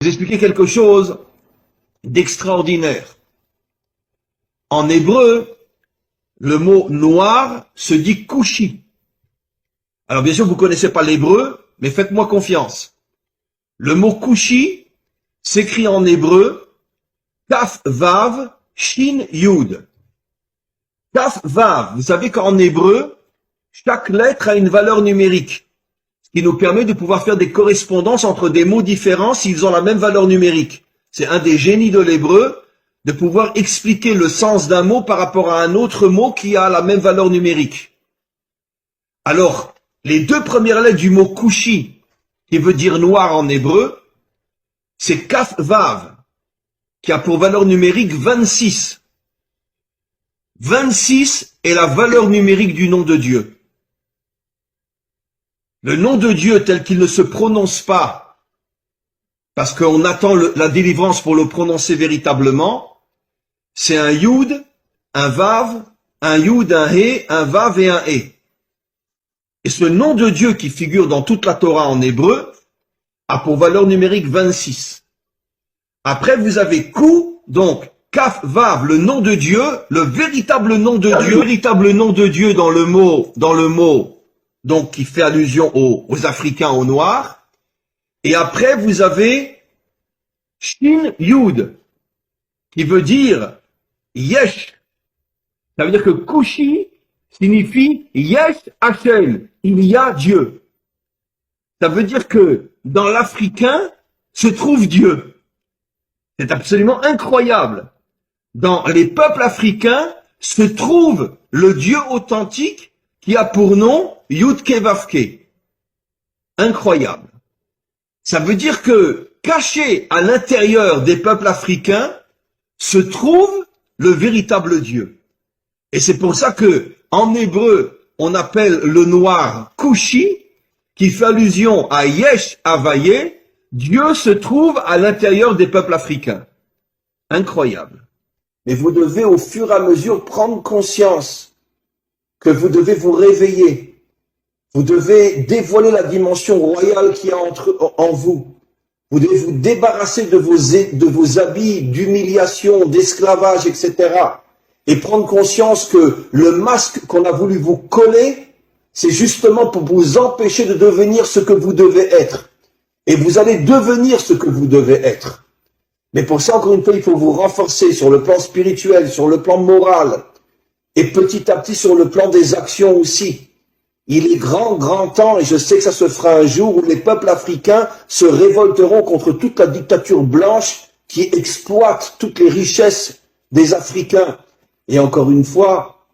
vous expliquer quelque chose d'extraordinaire. En hébreu, le mot noir se dit kushi. Alors bien sûr, vous ne connaissez pas l'hébreu, mais faites-moi confiance. Le mot kushi s'écrit en hébreu kaf vav shin yud. Kaf vav, vous savez qu'en hébreu, chaque lettre a une valeur numérique, ce qui nous permet de pouvoir faire des correspondances entre des mots différents s'ils ont la même valeur numérique. C'est un des génies de l'hébreu, de pouvoir expliquer le sens d'un mot par rapport à un autre mot qui a la même valeur numérique. Alors, les deux premières lettres du mot kushi, qui veut dire noir en hébreu, c'est kaf vav, qui a pour valeur numérique 26. 26 est la valeur numérique du nom de Dieu. Le nom de Dieu tel qu'il ne se prononce pas, parce qu'on attend la délivrance pour le prononcer véritablement, c'est un yud, un vav, un yud, un he, un vav et un he. Et ce nom de Dieu qui figure dans toute la Torah en hébreu a pour valeur numérique 26. Après, vous avez Kou, donc Kaf Vav, le nom de Dieu, le véritable nom de Dieu, le véritable nom de Dieu dans le mot, donc qui fait allusion aux Africains, aux Noirs. Et après, vous avez Shin Yud, qui veut dire Yesh. Ça veut dire que Kushi signifie Yesh Hashem, il y a Dieu. Ça veut dire que dans l'Africain se trouve Dieu. C'est absolument incroyable. Dans les peuples africains se trouve le Dieu authentique qui a pour nom Yudke Vavke. Incroyable. Ça veut dire que caché à l'intérieur des peuples africains se trouve le véritable Dieu. Et c'est pour ça que en hébreu on appelle le noir Kushi, qui fait allusion à Yesh Havaye. Dieu se trouve à l'intérieur des peuples africains. Incroyable. Mais vous devez au fur et à mesure prendre conscience que vous devez vous réveiller. Vous devez dévoiler la dimension royale qu'il y a en vous. Vous devez vous débarrasser de vos habits d'humiliation, d'esclavage, etc. Et prendre conscience que le masque qu'on a voulu vous coller, c'est justement pour vous empêcher de devenir ce que vous devez être. Et vous allez devenir ce que vous devez être. Mais pour ça, encore une fois, il faut vous renforcer sur le plan spirituel, sur le plan moral, et petit à petit sur le plan des actions aussi. Il est grand temps, et je sais que ça se fera un jour, où les peuples africains se révolteront contre toute la dictature blanche qui exploite toutes les richesses des Africains. Et encore une fois,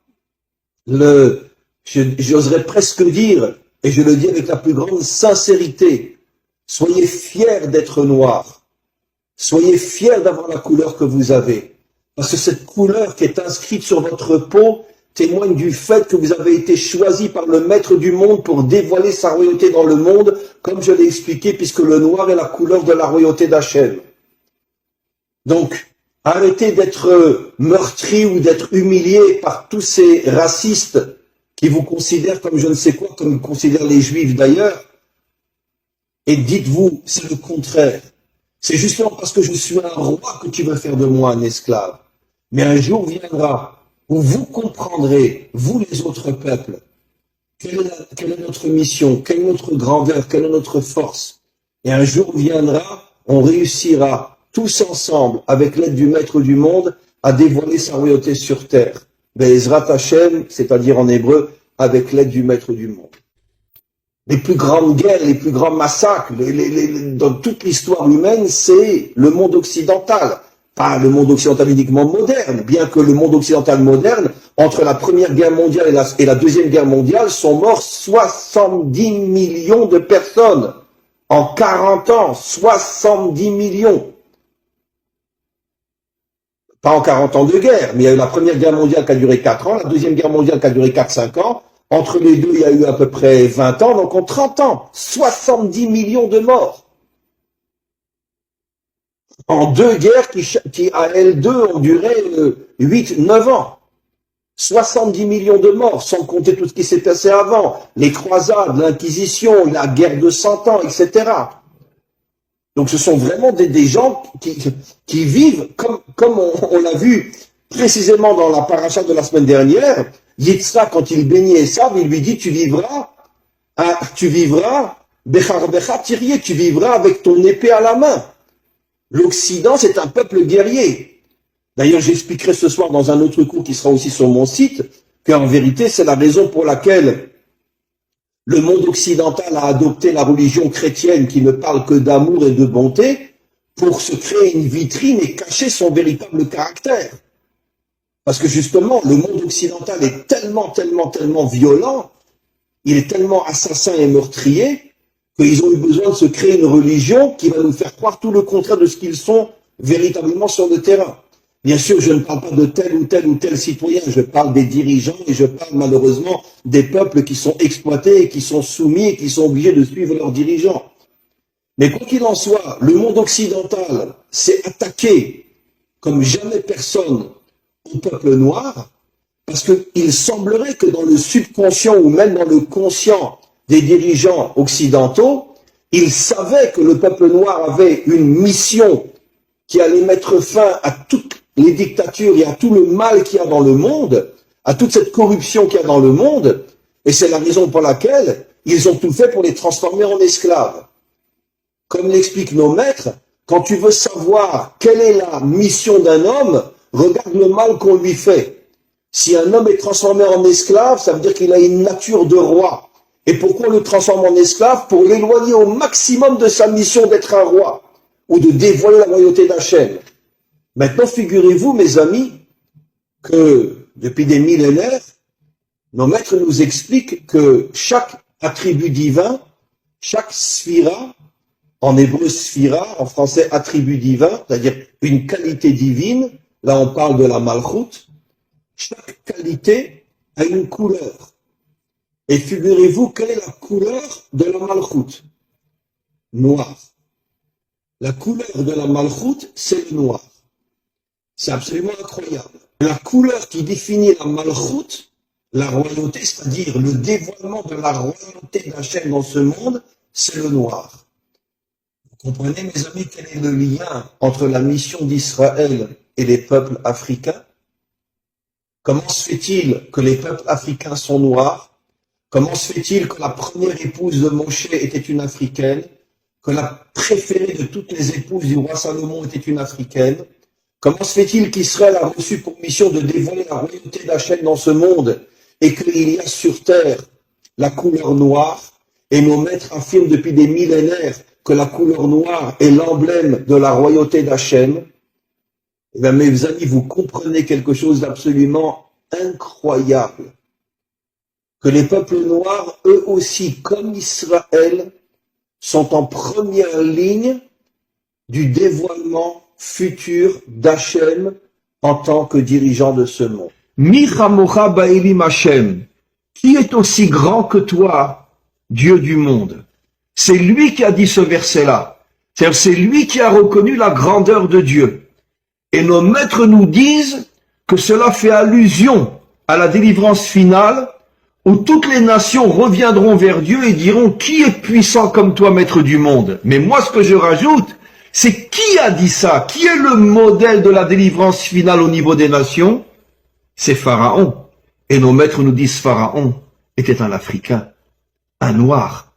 j'oserais presque dire, et je le dis avec la plus grande sincérité, soyez fiers d'être noirs. Soyez fiers d'avoir la couleur que vous avez. Parce que cette couleur qui est inscrite sur votre peau témoigne du fait que vous avez été choisi par le maître du monde pour dévoiler sa royauté dans le monde, comme je l'ai expliqué, puisque le noir est la couleur de la royauté d'Hachem. Donc, arrêtez d'être meurtri ou d'être humilié par tous ces racistes qui vous considèrent comme je ne sais quoi, comme considèrent les juifs d'ailleurs. Et dites-vous, c'est le contraire. C'est justement parce que je suis un roi que tu veux faire de moi un esclave. Mais un jour viendra où vous comprendrez, vous les autres peuples, quelle est notre mission, quelle est notre grandeur, quelle est notre force. Et un jour viendra, on réussira tous ensemble, avec l'aide du Maître du monde, à dévoiler sa royauté sur terre. Be'ezrat Hashem, c'est-à-dire en hébreu, avec l'aide du Maître du monde. Les plus grandes guerres, les plus grands massacres, dans toute l'histoire humaine, c'est le monde occidental. Pas le monde occidental uniquement moderne, bien que le monde occidental moderne, entre la Première Guerre mondiale et la Deuxième Guerre mondiale, sont morts 70 millions de personnes. En 40 ans, 70 millions. Pas en 40 ans de guerre, mais il y a eu la Première Guerre mondiale qui a duré 4 ans, la Deuxième Guerre mondiale qui a duré 4-5 ans. Entre les deux, il y a eu à peu près 20 ans, donc en 30 ans, 70 millions de morts. En deux guerres qui à elles deux, ont duré 8-9 ans. 70 millions de morts, sans compter tout ce qui s'est passé avant. Les croisades, l'Inquisition, la guerre de 100 ans, etc. Donc ce sont vraiment des gens qui vivent, comme on l'a vu précisément dans la paracha de la semaine dernière, Yitzhak, quand il bénit Esav, il lui dit, tu vivras, Bechar Becha Tirié, tu vivras avec ton épée à la main. L'Occident, c'est un peuple guerrier. D'ailleurs, j'expliquerai ce soir dans un autre cours qui sera aussi sur mon site, qu'en vérité, c'est la raison pour laquelle le monde occidental a adopté la religion chrétienne qui ne parle que d'amour et de bonté pour se créer une vitrine et cacher son véritable caractère. Parce que justement, le monde occidental est tellement violent, il est tellement assassin et meurtrier, qu'ils ont eu besoin de se créer une religion qui va nous faire croire tout le contraire de ce qu'ils sont véritablement sur le terrain. Bien sûr, je ne parle pas de tel ou tel citoyen, je parle des dirigeants et je parle malheureusement des peuples qui sont exploités et qui sont soumis et qui sont obligés de suivre leurs dirigeants. Mais quoi qu'il en soit, le monde occidental s'est attaqué comme jamais personne au peuple noir, parce qu'il semblerait que dans le subconscient ou même dans le conscient des dirigeants occidentaux, ils savaient que le peuple noir avait une mission qui allait mettre fin à toutes les dictatures et à tout le mal qu'il y a dans le monde, à toute cette corruption qu'il y a dans le monde, et c'est la raison pour laquelle ils ont tout fait pour les transformer en esclaves. Comme l'expliquent nos maîtres, quand tu veux savoir quelle est la mission d'un homme, regarde le mal qu'on lui fait. Si un homme est transformé en esclave, ça veut dire qu'il a une nature de roi. Et pourquoi on le transforme en esclave? Pour l'éloigner au maximum de sa mission d'être un roi, ou de dévoiler la royauté d'Hachem. Maintenant, figurez-vous, mes amis, que depuis des millénaires, nos maîtres nous expliquent que chaque attribut divin, chaque sphira, en hébreu sphira, en français attribut divin, c'est-à-dire une qualité divine, là on parle de la malchoute, chaque qualité a une couleur. Et figurez-vous, quelle est la couleur de la malchoute? Noir. La couleur de la malchoute, c'est le noir. C'est absolument incroyable. La couleur qui définit la malchoute, la royauté, c'est-à-dire le dévoilement de la royauté d'Hachem dans ce monde, c'est le noir. Vous comprenez, mes amis, quel est le lien entre la mission d'Israël et les peuples africains? Comment se fait-il que les peuples africains sont noirs? Comment se fait-il que la première épouse de Moshe était une africaine? Que la préférée de toutes les épouses du roi Salomon était une africaine? Comment se fait-il qu'Israël a reçu pour mission de dévoiler la royauté d'Hachem dans ce monde et qu'il y a sur terre la couleur noire? Et nos maîtres affirment depuis des millénaires que la couleur noire est l'emblème de la royauté d'Hachem. Eh bien, mes amis, vous comprenez quelque chose d'absolument incroyable. Que les peuples noirs, eux aussi, comme Israël, sont en première ligne du dévoilement futur d'Hachem en tant que dirigeant de ce monde. Mi chamocha ba'elim Hachem, qui est aussi grand que toi, Dieu du monde? C'est lui qui a dit ce verset-là. C'est lui qui a reconnu la grandeur de Dieu. Et nos maîtres nous disent que cela fait allusion à la délivrance finale où toutes les nations reviendront vers Dieu et diront « Qui est puissant comme toi, maître du monde ?» Mais moi, ce que je rajoute, c'est qui a dit ça? Qui est le modèle de la délivrance finale au niveau des nations? C'est Pharaon. Et nos maîtres nous disent Pharaon était un Africain, un Noir.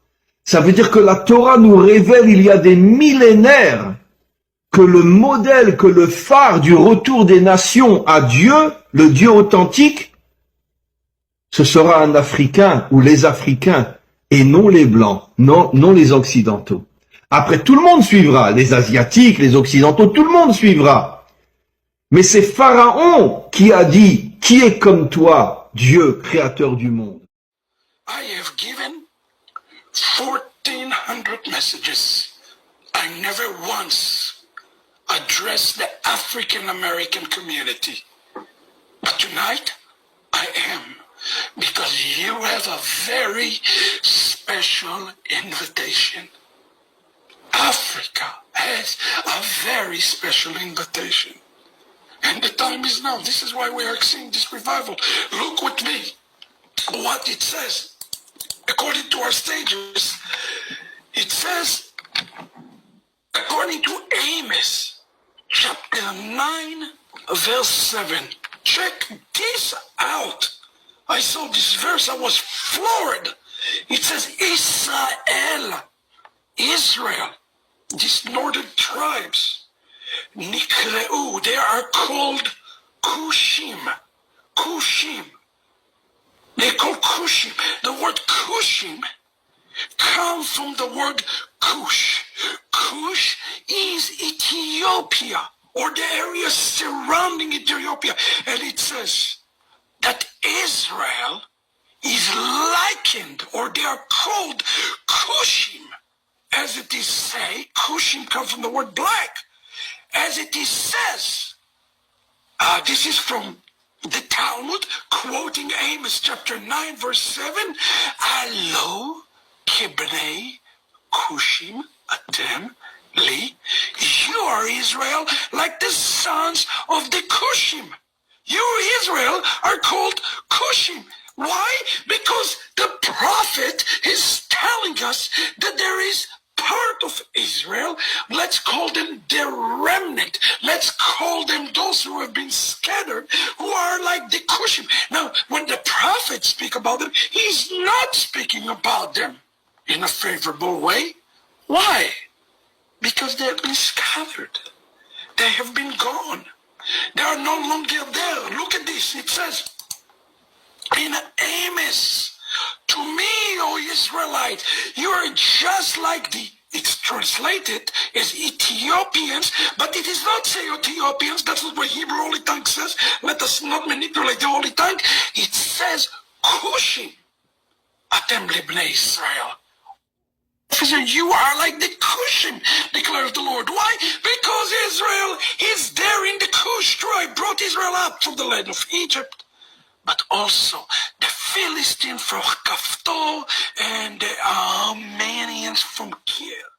Ça veut dire que la Torah nous révèle il y a des millénaires que le modèle, que le phare du retour des nations à Dieu, le Dieu authentique, ce sera un Africain ou les Africains et non les Blancs, non les Occidentaux. Après, tout le monde suivra, les Asiatiques, les Occidentaux, tout le monde suivra. Mais c'est Pharaon qui a dit, qui est comme toi, Dieu, créateur du monde. I have given 1,400 messages. I never once addressed the African American community. But tonight, I am. Because you have a very special invitation. Africa has a very special invitation. And the time is now. This is why we are seeing this revival. Look with me what it says. According to our stages, it says, according to Amos, chapter 9, verse 7. Check this out. I saw this verse, I was floored. It says, Israel, these northern tribes, Nikreu, they are called Kushim. Kushim. They call Kushim. The word Kushim comes from the word Kush. Kush is Ethiopia, or the area surrounding Ethiopia. And it says that Israel is likened, or they are called Kushim. As it is say, Kushim comes from the word black. As it is says, this is from the Talmud, quoting Amos chapter 9, verse 7, Alo kibnei Kushim atem li. You are Israel like the sons of the Kushim. You, Israel, are called Kushim. Why? Because the prophet is telling us that there is part of Israel, let's call them the remnant. Let's call them those who have been scattered, who are like the Kushim. Now, when the prophet speaks about them, he's not speaking about them in a favorable way. Why? Because they have been scattered. They have been gone. They are no longer there. Look at this. It says in Amos, to me, O Israelite, you are just like it's translated as Ethiopians, but it does not say Ethiopians. That's not what Hebrew Holy Tongue says. Let us not manipulate the Holy Tongue. It says Kushim. Atem libnei Israel. You are like the Kushim, declares the Lord. Why? Because Israel is there in the Kush tribe, brought Israel up from the land of Egypt. But also the Philistines from Kaftor and the Armenians from Kir.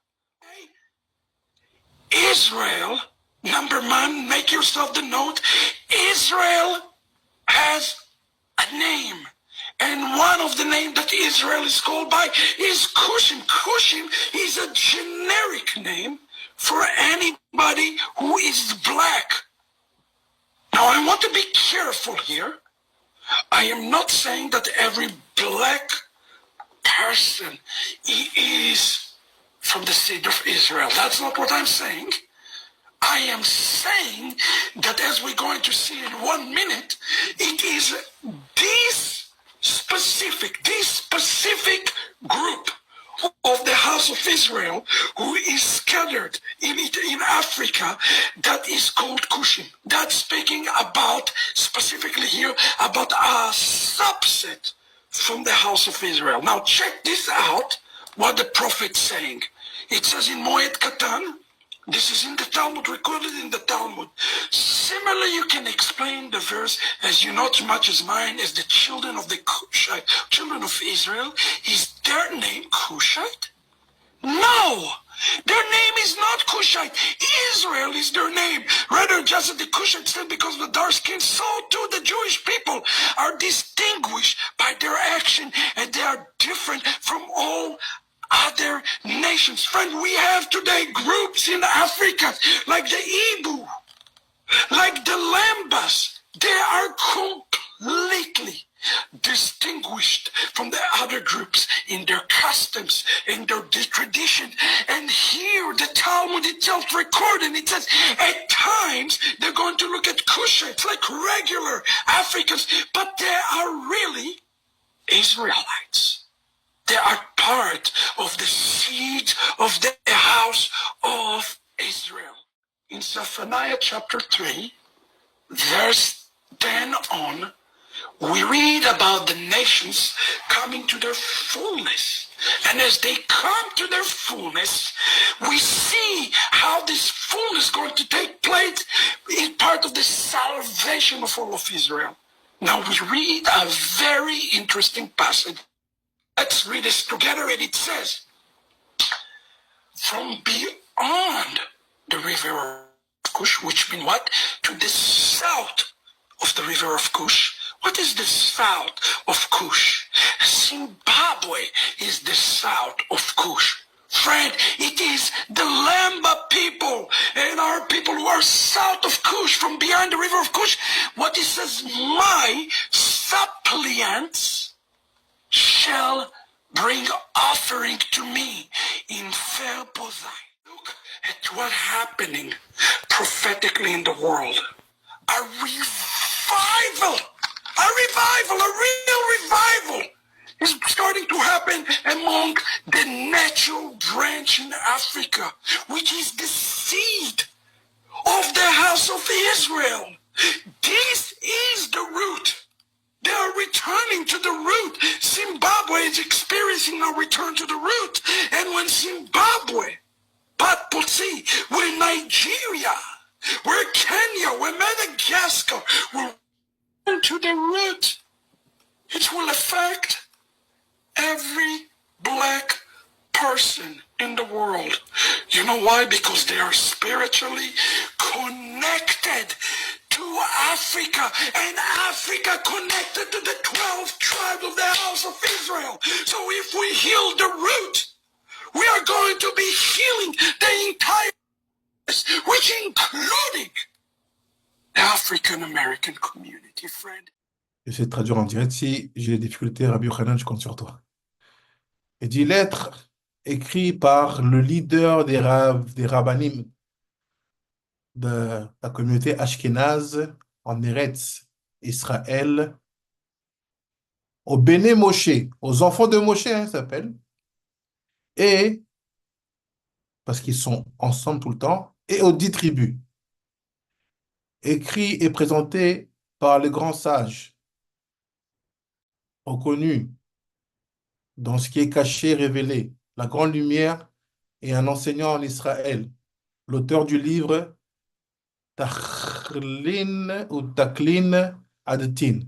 Israel, number one, make yourself the note, Israel has a name. And one of the names that Israel is called by is Kushim. Kushim is a generic name for anybody who is black. Now I want to be careful here. I am not saying that every black person is from the seed of Israel. That's not what I'm saying. I am saying that, as we're going to see in 1 minute, it is this specific group of the house of Israel who is scattered in Africa that is called Kushim. That's speaking about, specifically here, about a subset from the house of Israel. Now check this out, what the prophet's saying. It says in Moed Katan, this is in the Talmud, recorded in the Talmud. Similarly, you can explain the verse as you not much as mine as the children of the Cushite, children of Israel. Is their name Cushite? No! Their name is not Cushite. Israel is their name. Rather, just as the Cushites said, because of the dark skin, so too the Jewish people are distinguished by their action, and they are different from all other nations. Friend, we have today groups in Africa, like the Ibu, like the Lambas. They are completely distinguished from the other groups in their customs, in their tradition. And here the Talmud itself recorded, it says at times they're going to look at Cushites like regular Africans, but they are really Israelites. They are part of the seed of the house of Israel. In Zephaniah chapter 3, verse 10 on, we read about the nations coming to their fullness. And as they come to their fullness, we see how this fullness is going to take place in part of the salvation of all of Israel. Now we read a very interesting passage. Let's read this together, and it says, from beyond the river of Cush, which means what? To the south of the river of Cush. What is the south of Cush? Zimbabwe is the south of Cush. Friend, it is the Lamba people and our people who are south of Cush, from behind the river of Cush. What it says, my suppliants shall bring offering to me in fair Bozai. Look at what's happening prophetically in the world. A revival, a real revival is starting to happen among the natural branch in Africa, which is the seed of the house of Israel. This is the root. They are returning to the root. Zimbabwe is experiencing a return to the root. And when Zimbabwe, Patpotsi, where Nigeria, where Kenya, where Madagascar will return to the root, it will affect every black person in the world. You know why? Because they are spiritually connected to Africa, and Africa connected to the 12 tribes of the house of Israel. So if we heal the root, we are going to be healing the entire, which including the African American community, friend. J'essaie de traduire en direct. Si j'ai des difficultés, Rabbi Yochanan, je compte sur toi. Il dit lettre écrite par le leader des rabbinim de la communauté ashkénaze en Eretz Israël, au Béné Moshe, aux enfants de Moshe, hein, ça s'appelle, et, parce qu'ils sont ensemble tout le temps, et aux 10 tribus. Écrit et présenté par les grands sages, reconnus dans ce qui est caché, révélé, la grande lumière et un enseignant en Israël, l'auteur du livre Tachlin ou Taklin Adtin,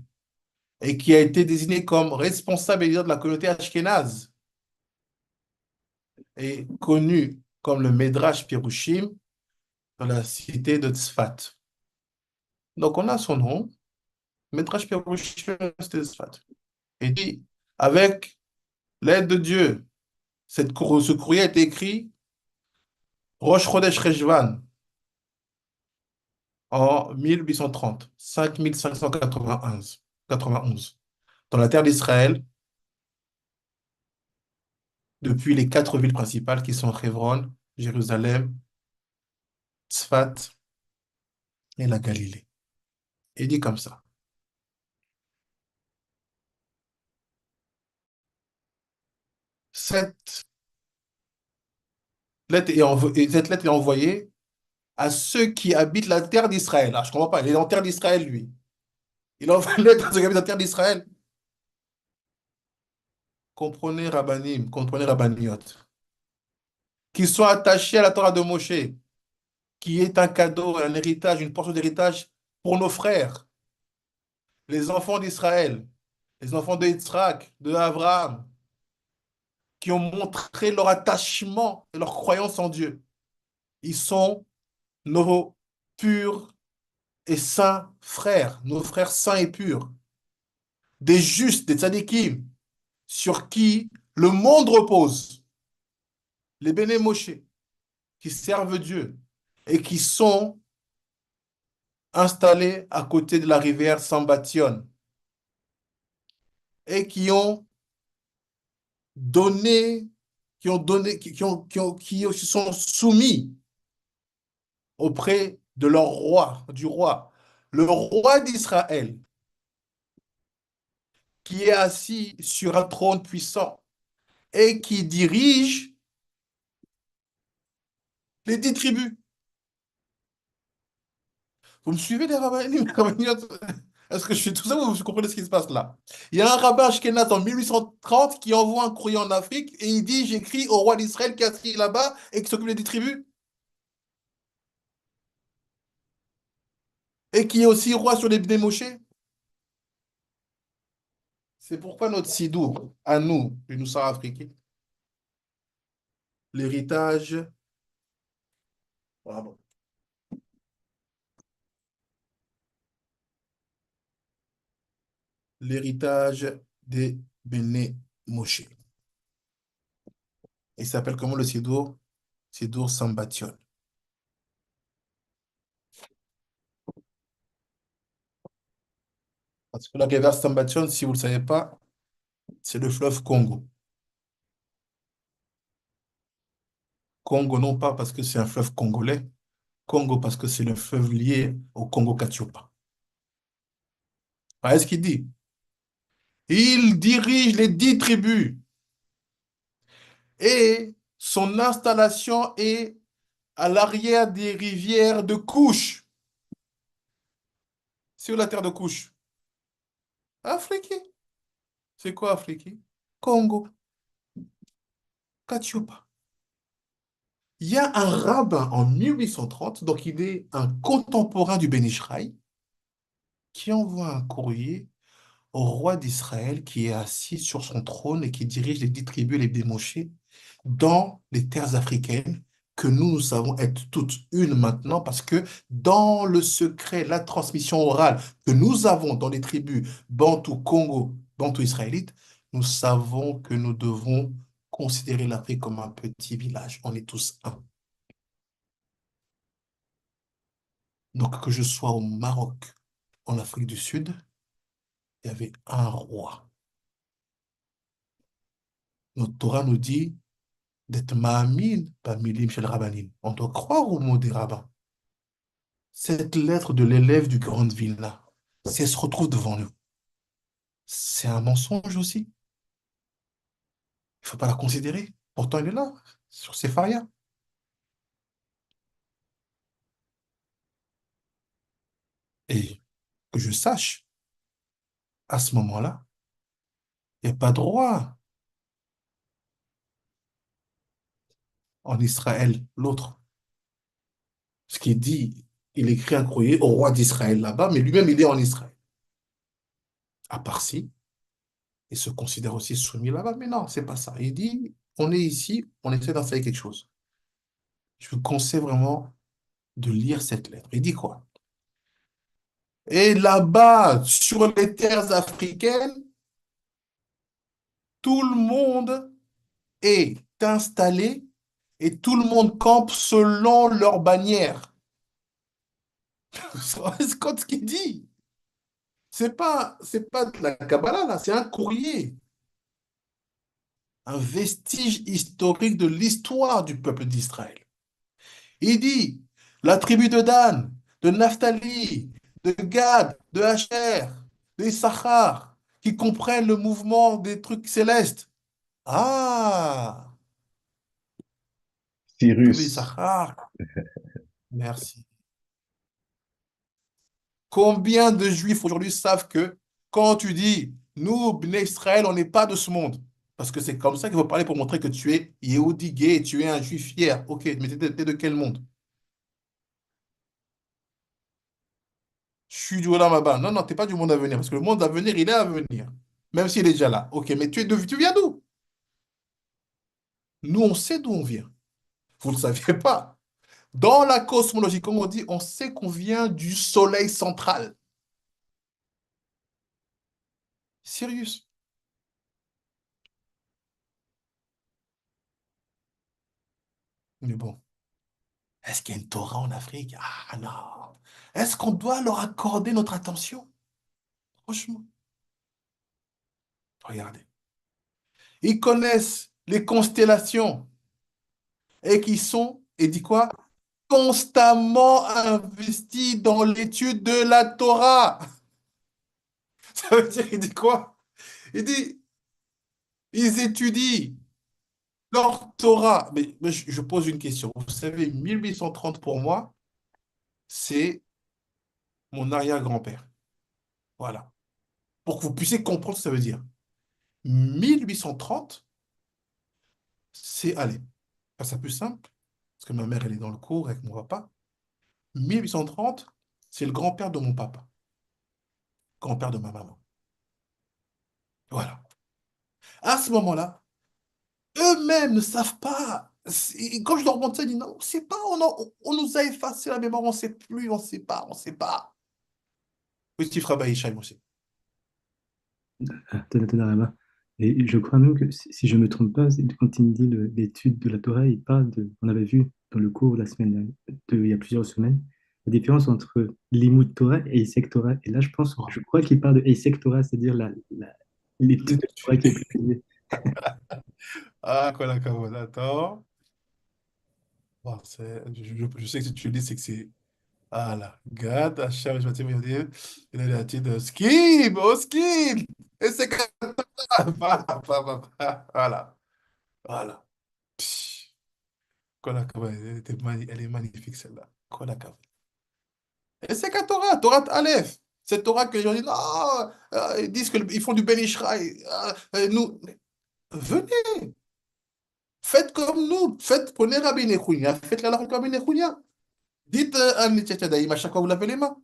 et qui a été désigné comme responsable et leader de la communauté ashkénaze et connu comme le Medrash Pirushim dans la cité de Tzfat. Donc on a son nom, Medrash Pirushim de Tzfat. Et dit, avec l'aide de Dieu, ce courrier a été écrit Rosh Chodesh Rejvan en 1830, 5591, dans la terre d'Israël, depuis les 4 villes principales qui sont Hebron, Jérusalem, Tzfat et la Galilée. Il dit comme ça. Cette cette lettre est envoyée à ceux qui habitent la terre d'Israël. Ah, je ne comprends pas, il est en terre d'Israël, lui. Il envoie une lettre à ceux qui habitent la terre d'Israël. Comprenez Rabbanim, comprenez Rabbaniot, qui sont attachés à la Torah de Moshe, qui est un cadeau, un héritage, une portion d'héritage pour nos frères, les enfants d'Israël, les enfants de Yitzhak, de Abraham, qui ont montré leur attachement et leur croyance en Dieu. Ils sont nos purs et saints frères, nos frères saints et purs, des justes, des tzadikim, sur qui le monde repose, les béné Moshe, qui servent Dieu et qui sont installés à côté de la rivière Sambation et qui ont donné, qui se sont soumis auprès de leur roi, du roi, le roi d'Israël, qui est assis sur un trône puissant et qui dirige les 10 tribus. Vous me suivez, les rabbins? Est-ce que je fais tout ça ou vous comprenez ce qui se passe là? Il y a un rabbin ashkénaze en 1830 qui envoie un courrier en Afrique et il dit, j'écris au roi d'Israël qui est assis là-bas et qui s'occupe des 10 tribus et qui est aussi roi sur les Bnei Moshe. C'est pourquoi notre sidour, à nous, les Noussars africains, l'héritage, pardon, l'héritage des Bnei Moshe. Il s'appelle comment le Sidour? Sidour Sambation. Parce que la rivière Sambation, si vous ne le savez pas, c'est le fleuve Congo. Congo, non pas parce que c'est un fleuve congolais, Congo parce que c'est le fleuve lié au Congo Katiopa. Voyez ce qu'il dit? Il dirige les 10 tribus et son installation est à l'arrière des rivières de Couche, sur la terre de Couche. Afrique. C'est quoi Afrique? Congo, Katiopa. Il y a un rabbin en 1830, donc il est un contemporain du Ben Ishraï, qui envoie un courrier au roi d'Israël qui est assis sur son trône et qui dirige les 10 tribus, les démochés, dans les terres africaines que nous savons être toutes une maintenant parce que dans le secret, la transmission orale que nous avons dans les tribus Bantou, Congo, Bantou israélite, nous savons que nous devons considérer l'Afrique comme un petit village. On est tous un. Donc que je sois au Maroc, en Afrique du Sud, il y avait un roi. Notre Torah nous dit d'être Ma'amin, pas Milim chez le Rabbanim. On doit croire au mot des rabbins. Cette lettre de l'élève du Grande Vilna, si elle se retrouve devant nous, c'est un mensonge aussi. Il ne faut pas la considérer. Pourtant, elle est là, sur Sepharia. Et que je sache, à ce moment-là, il n'y a pas de roi en Israël, l'autre. Ce qui dit, il écrit un courrier au roi d'Israël là-bas, mais lui-même, il est en Israël. À part si, il se considère aussi soumis là-bas. Mais non, c'est pas ça. Il dit, on est ici, on essaie d'installer quelque chose. Je vous conseille vraiment de lire cette lettre. Il dit quoi? Et là-bas, sur les terres africaines, tout le monde est installé et tout le monde campe selon leur bannière. C'est ce qu'il dit. C'est pas de la Kabbalah, là, c'est un courrier, un vestige historique de l'histoire du peuple d'Israël. Il dit, la tribu de Dan, de Naphtali, de Gad, de Asher, de Issachar, qui comprennent le mouvement des trucs célestes. Ah, tribu Cyrus. d'Issachar, merci. Combien de Juifs aujourd'hui savent que quand tu dis, nous, Bnei Israël, on n'est pas de ce monde, parce que c'est comme ça qu'il faut parler pour montrer que tu es Yehudi gay, tu es un Juif fier. Ok, mais t'es de quel monde? Je suis du Olam Abba. Non, non, t'es pas du monde à venir, parce que le monde à venir, il est à venir. Même s'il est déjà là. Ok, mais tu viens d'où? Nous, on sait d'où on vient. Vous ne le saviez pas. Dans la cosmologie, comme on dit, on sait qu'on vient du soleil central. Sirius. Mais bon, est-ce qu'il y a une Torah en Afrique? Ah non. Est-ce qu'on doit leur accorder notre attention? Franchement, regardez. Ils connaissent les constellations et qui sont, et dit quoi? Constamment investis dans l'étude de la Torah. Ça veut dire, il dit quoi? Il dit, ils étudient leur Torah. Mais je pose une question. Vous savez, 1830 pour moi, c'est mon arrière-grand-père. Voilà. Pour que vous puissiez comprendre ce que ça veut dire. 1830, c'est, allez, pas ça plus simple, parce que ma mère, elle est dans le cours avec mon papa. 1830, c'est le grand-père de mon papa, grand-père de ma maman. Voilà. À ce moment-là, eux-mêmes ne savent pas. Quand je leur montre ça, ils disent non, on ne sait pas, on nous a effacé la mémoire, on ne sait plus, on ne sait pas, on ne sait pas. Positif Rabbi Ishaïm aussi. תודה רבה. Et je crois même que, si je ne me trompe pas, quand il me dit l'étude de la Torah, il parle de, on avait vu dans le cours la semaine, il y a plusieurs semaines, la différence entre Limud Torah et Isek Torah. Et là, je crois qu'il parle de Isek Torah, c'est-à-dire l'étude de la Torah qui est plus élevée. Ah, quoi, d'accord, attends. Bon, je sais que si tu le dis, c'est que c'est. Ah là, Gad, Hacham, je vais te dire, il a la titre de Skib, oh Skib! Et c'est comme ça. Voilà, voilà. Psh, Kolakava, elle est magnifique celle-là. Kolakava. Et c'est qu'à Torah, Torah Aleph. C'est Torah que les gens disent, ah, ils disent qu'ils font du Ben Ishraï. Nous, venez, faites comme nous, prenez Rabbi Nechounia, faites la langue Rabbi Nechounia. Dites à Netiachadaïm à chaque fois que vous lavez les mains.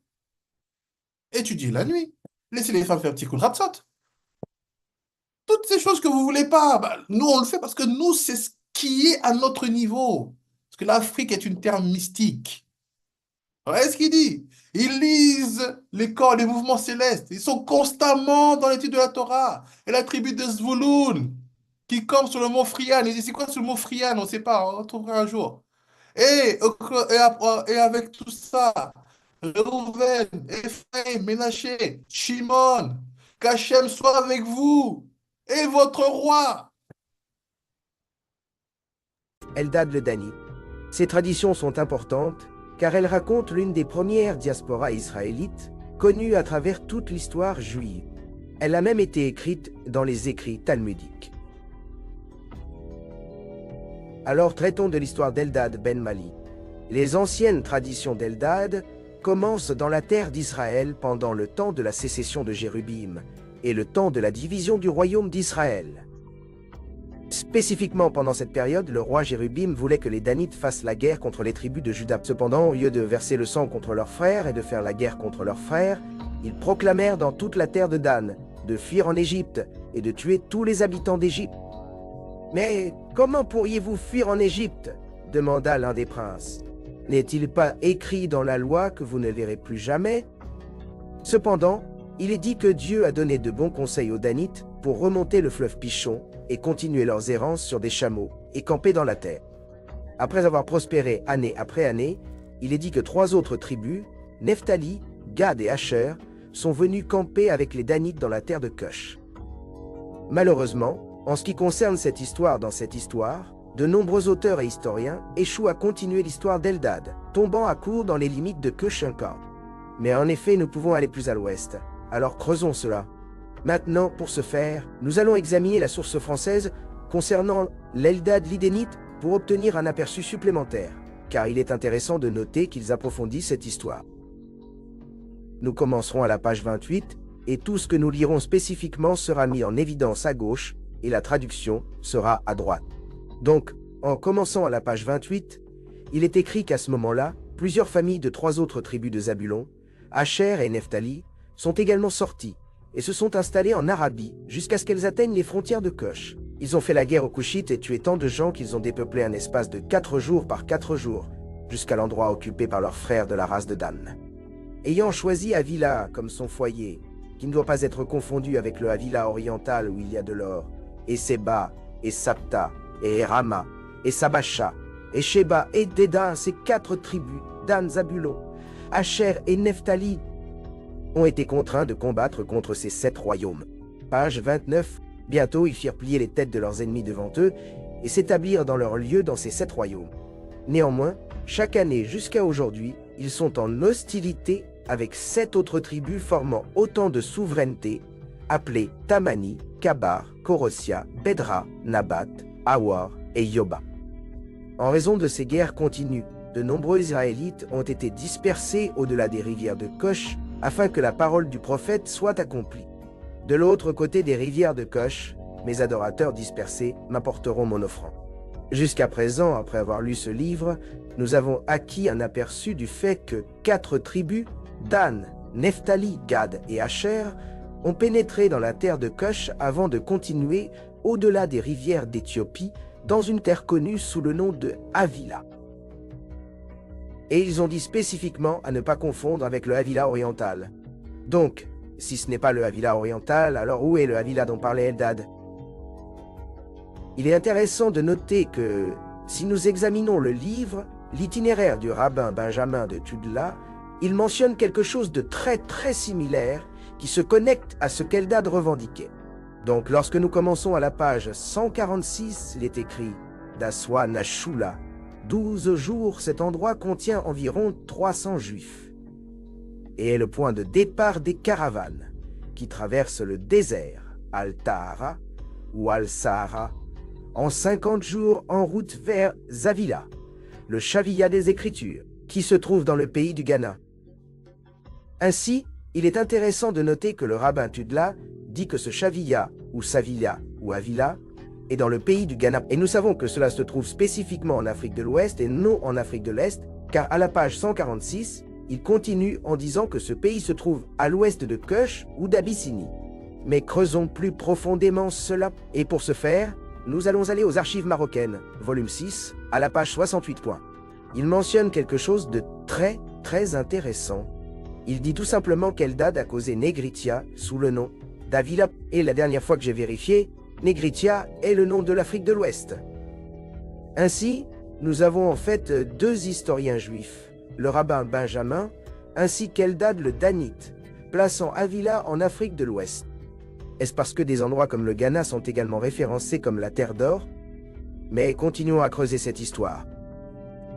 Étudiez la nuit. Laissez les femmes faire un petit coup de rapsot. Toutes ces choses que vous voulez pas, bah, nous on le fait parce que nous, c'est ce qui est à notre niveau. Parce que l'Afrique est une terre mystique. Voyez ce qu'il dit? Ils lisent les corps, les mouvements célestes. Ils sont constamment dans l'étude de la Torah. Et la tribu de Zvouloun, qui campe sur le mont Frian. Ils disent, c'est quoi sur le mont Frian? On ne sait pas, on trouvera un jour. Et avec tout ça, Reuven, Ephraim, Ménaché, Shimon, qu'Hachem soit avec vous et votre roi. Eldad le Dani. Ces traditions sont importantes car elles racontent l'une des premières diasporas israélites connues à travers toute l'histoire juive. Elle a même été écrite dans les écrits talmudiques. Alors traitons de l'histoire d'Eldad ben Mali. Les anciennes traditions d'Eldad commencent dans la terre d'Israël pendant le temps de la sécession de Jérubim et le temps de la division du royaume d'Israël. Spécifiquement pendant cette période, le roi Jérubim voulait que les Danites fassent la guerre contre les tribus de Juda. Cependant, au lieu de verser le sang contre leurs frères et de faire la guerre contre leurs frères, ils proclamèrent dans toute la terre de Dan de fuir en Égypte et de tuer tous les habitants d'Égypte. « Mais comment pourriez-vous fuir en Égypte » demanda l'un des princes. « N'est-il pas écrit dans la loi que vous ne verrez plus jamais ?» Cependant, il est dit que Dieu a donné de bons conseils aux Danites pour remonter le fleuve Pichon et continuer leurs errances sur des chameaux et camper dans la terre. Après avoir prospéré année après année, il est dit que 3 autres tribus, Nephtali, Gad et Asher, sont venus camper avec les Danites dans la terre de Cush. Malheureusement, en ce qui concerne cette histoire dans cette histoire, de nombreux auteurs et historiens échouent à continuer l'histoire d'Eldad, tombant à court dans les limites de Cush encore. Mais en effet, nous pouvons aller plus à l'ouest. Alors creusons cela. Maintenant, pour ce faire, nous allons examiner la source française concernant l'Eldad lidénite pour obtenir un aperçu supplémentaire, car il est intéressant de noter qu'ils approfondissent cette histoire. Nous commencerons à la page 28, et tout ce que nous lirons spécifiquement sera mis en évidence à gauche, et la traduction sera à droite. Donc, en commençant à la page 28, il est écrit qu'à ce moment-là, plusieurs familles de 3 autres tribus de Zabulon, Asher et Nephtali, sont également sorties, et se sont installés en Arabie jusqu'à ce qu'elles atteignent les frontières de Cush. Ils ont fait la guerre aux Cushites et tué tant de gens qu'ils ont dépeuplé un espace de 4 jours par 4 jours, jusqu'à l'endroit occupé par leurs frères de la race de Dan. Ayant choisi Havila comme son foyer, qui ne doit pas être confondu avec le Havila oriental où il y a de l'or, et Seba, et Sapta, et Rama, et Sabasha, et Sheba, et Dédan, ces 4 tribus, Dan, Zabulon, Asher et Nephtali, ont été contraints de combattre contre ces 7 royaumes. Page 29. Bientôt, ils firent plier les têtes de leurs ennemis devant eux et s'établirent dans leur lieu dans ces 7 royaumes. Néanmoins, chaque année jusqu'à aujourd'hui, ils sont en hostilité avec 7 autres tribus formant autant de souverainetés, appelées Tamani, Kabar, Korosia, Bedra, Nabat, Awar et Yoba. En raison de ces guerres continues, de nombreux Israélites ont été dispersés au-delà des rivières de Cush afin que la parole du prophète soit accomplie. De l'autre côté des rivières de Cush, mes adorateurs dispersés m'apporteront mon offrande. Jusqu'à présent, après avoir lu ce livre, nous avons acquis un aperçu du fait que 4 tribus, Dan, Nephtali, Gad et Asher, ont pénétré dans la terre de Cush avant de continuer au-delà des rivières d'Éthiopie dans une terre connue sous le nom de Havila. Et ils ont dit spécifiquement à ne pas confondre avec le Havila oriental. Donc, si ce n'est pas le Havila oriental, alors où est le Havila dont parlait Eldad? Il est intéressant de noter que, si nous examinons le livre, l'itinéraire du rabbin Benjamin de Tudela, il mentionne quelque chose de très similaire qui se connecte à ce qu'Eldad revendiquait. Donc lorsque nous commençons à la page 146, il est écrit « D'Aswan à Shula, 12 jours, cet endroit contient environ 300 juifs et est le point de départ des caravanes qui traversent le désert Al-Tahara ou Al-Sahara en 50 jours en route vers Zavila, le Chavilla des Écritures, qui se trouve dans le pays du Ghana. » Ainsi, il est intéressant de noter que le rabbin Tudela dit que ce Chavilla ou Savila ou Avila est dans le pays du Ghana. Et nous savons que cela se trouve spécifiquement en Afrique de l'Ouest et non en Afrique de l'Est, car à la page 146, il continue en disant que ce pays se trouve à l'ouest de Kush ou d'Abyssinie. Mais creusons plus profondément cela. Et pour ce faire, nous allons aller aux archives marocaines, volume 6, à la page 68. Il mentionne quelque chose de très intéressant. Il dit tout simplement qu'Eldad a causé Négritia sous le nom d'Avila. Et la dernière fois que j'ai vérifié, Négritia est le nom de l'Afrique de l'Ouest. Ainsi, nous avons en fait deux historiens juifs, le rabbin Benjamin ainsi qu'Eldad le Danite, plaçant Avila en Afrique de l'Ouest. Est-ce parce que des endroits comme le Ghana sont également référencés comme la Terre d'Or? Mais continuons à creuser cette histoire.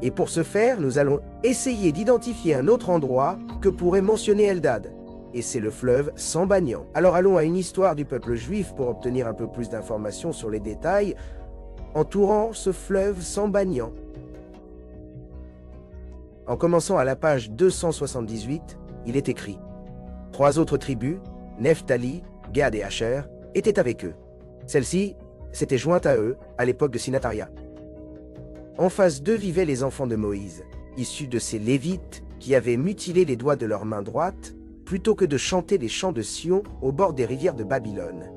Et pour ce faire, nous allons essayer d'identifier un autre endroit que pourrait mentionner Eldad. Et c'est le fleuve Sambagnan. Alors allons à une histoire du peuple juif pour obtenir un peu plus d'informations sur les détails entourant ce fleuve Sambagnan. En commençant à la page 278, il est écrit « 3 autres tribus, Nephtali, Gad et Asher, étaient avec eux. Celles-ci s'étaient jointes à eux à l'époque de Sinataria. En face d'eux vivaient les enfants de Moïse, issus de ces Lévites qui avaient mutilé les doigts de leur main droite plutôt que de chanter les chants de Sion au bord des rivières de Babylone,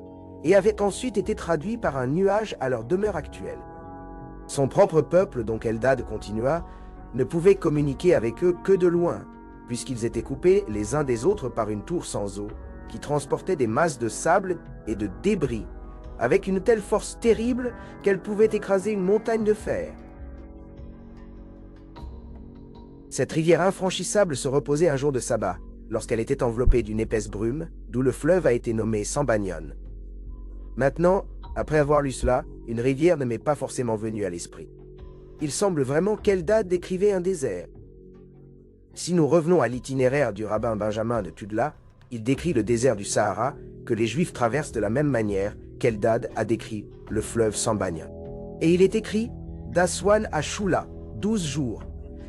et avaient ensuite été traduits par un nuage à leur demeure actuelle. Son propre peuple, donc Eldad continua, ne pouvait communiquer avec eux que de loin, puisqu'ils étaient coupés les uns des autres par une tour sans eau, qui transportait des masses de sable et de débris, avec une telle force terrible qu'elle pouvait écraser une montagne de fer. Cette rivière infranchissable se reposait un jour de sabbat, lorsqu'elle était enveloppée d'une épaisse brume, d'où le fleuve a été nommé Sambagnon. Maintenant, après avoir lu cela, une rivière ne m'est pas forcément venue à l'esprit. Il semble vraiment qu'Eldad décrivait un désert. Si nous revenons à l'itinéraire du rabbin Benjamin de Tudela, il décrit le désert du Sahara que les Juifs traversent de la même manière qu'Eldad a décrit le fleuve Sambagnon. Et il est écrit « d'Aswan à Shula, 12 jours.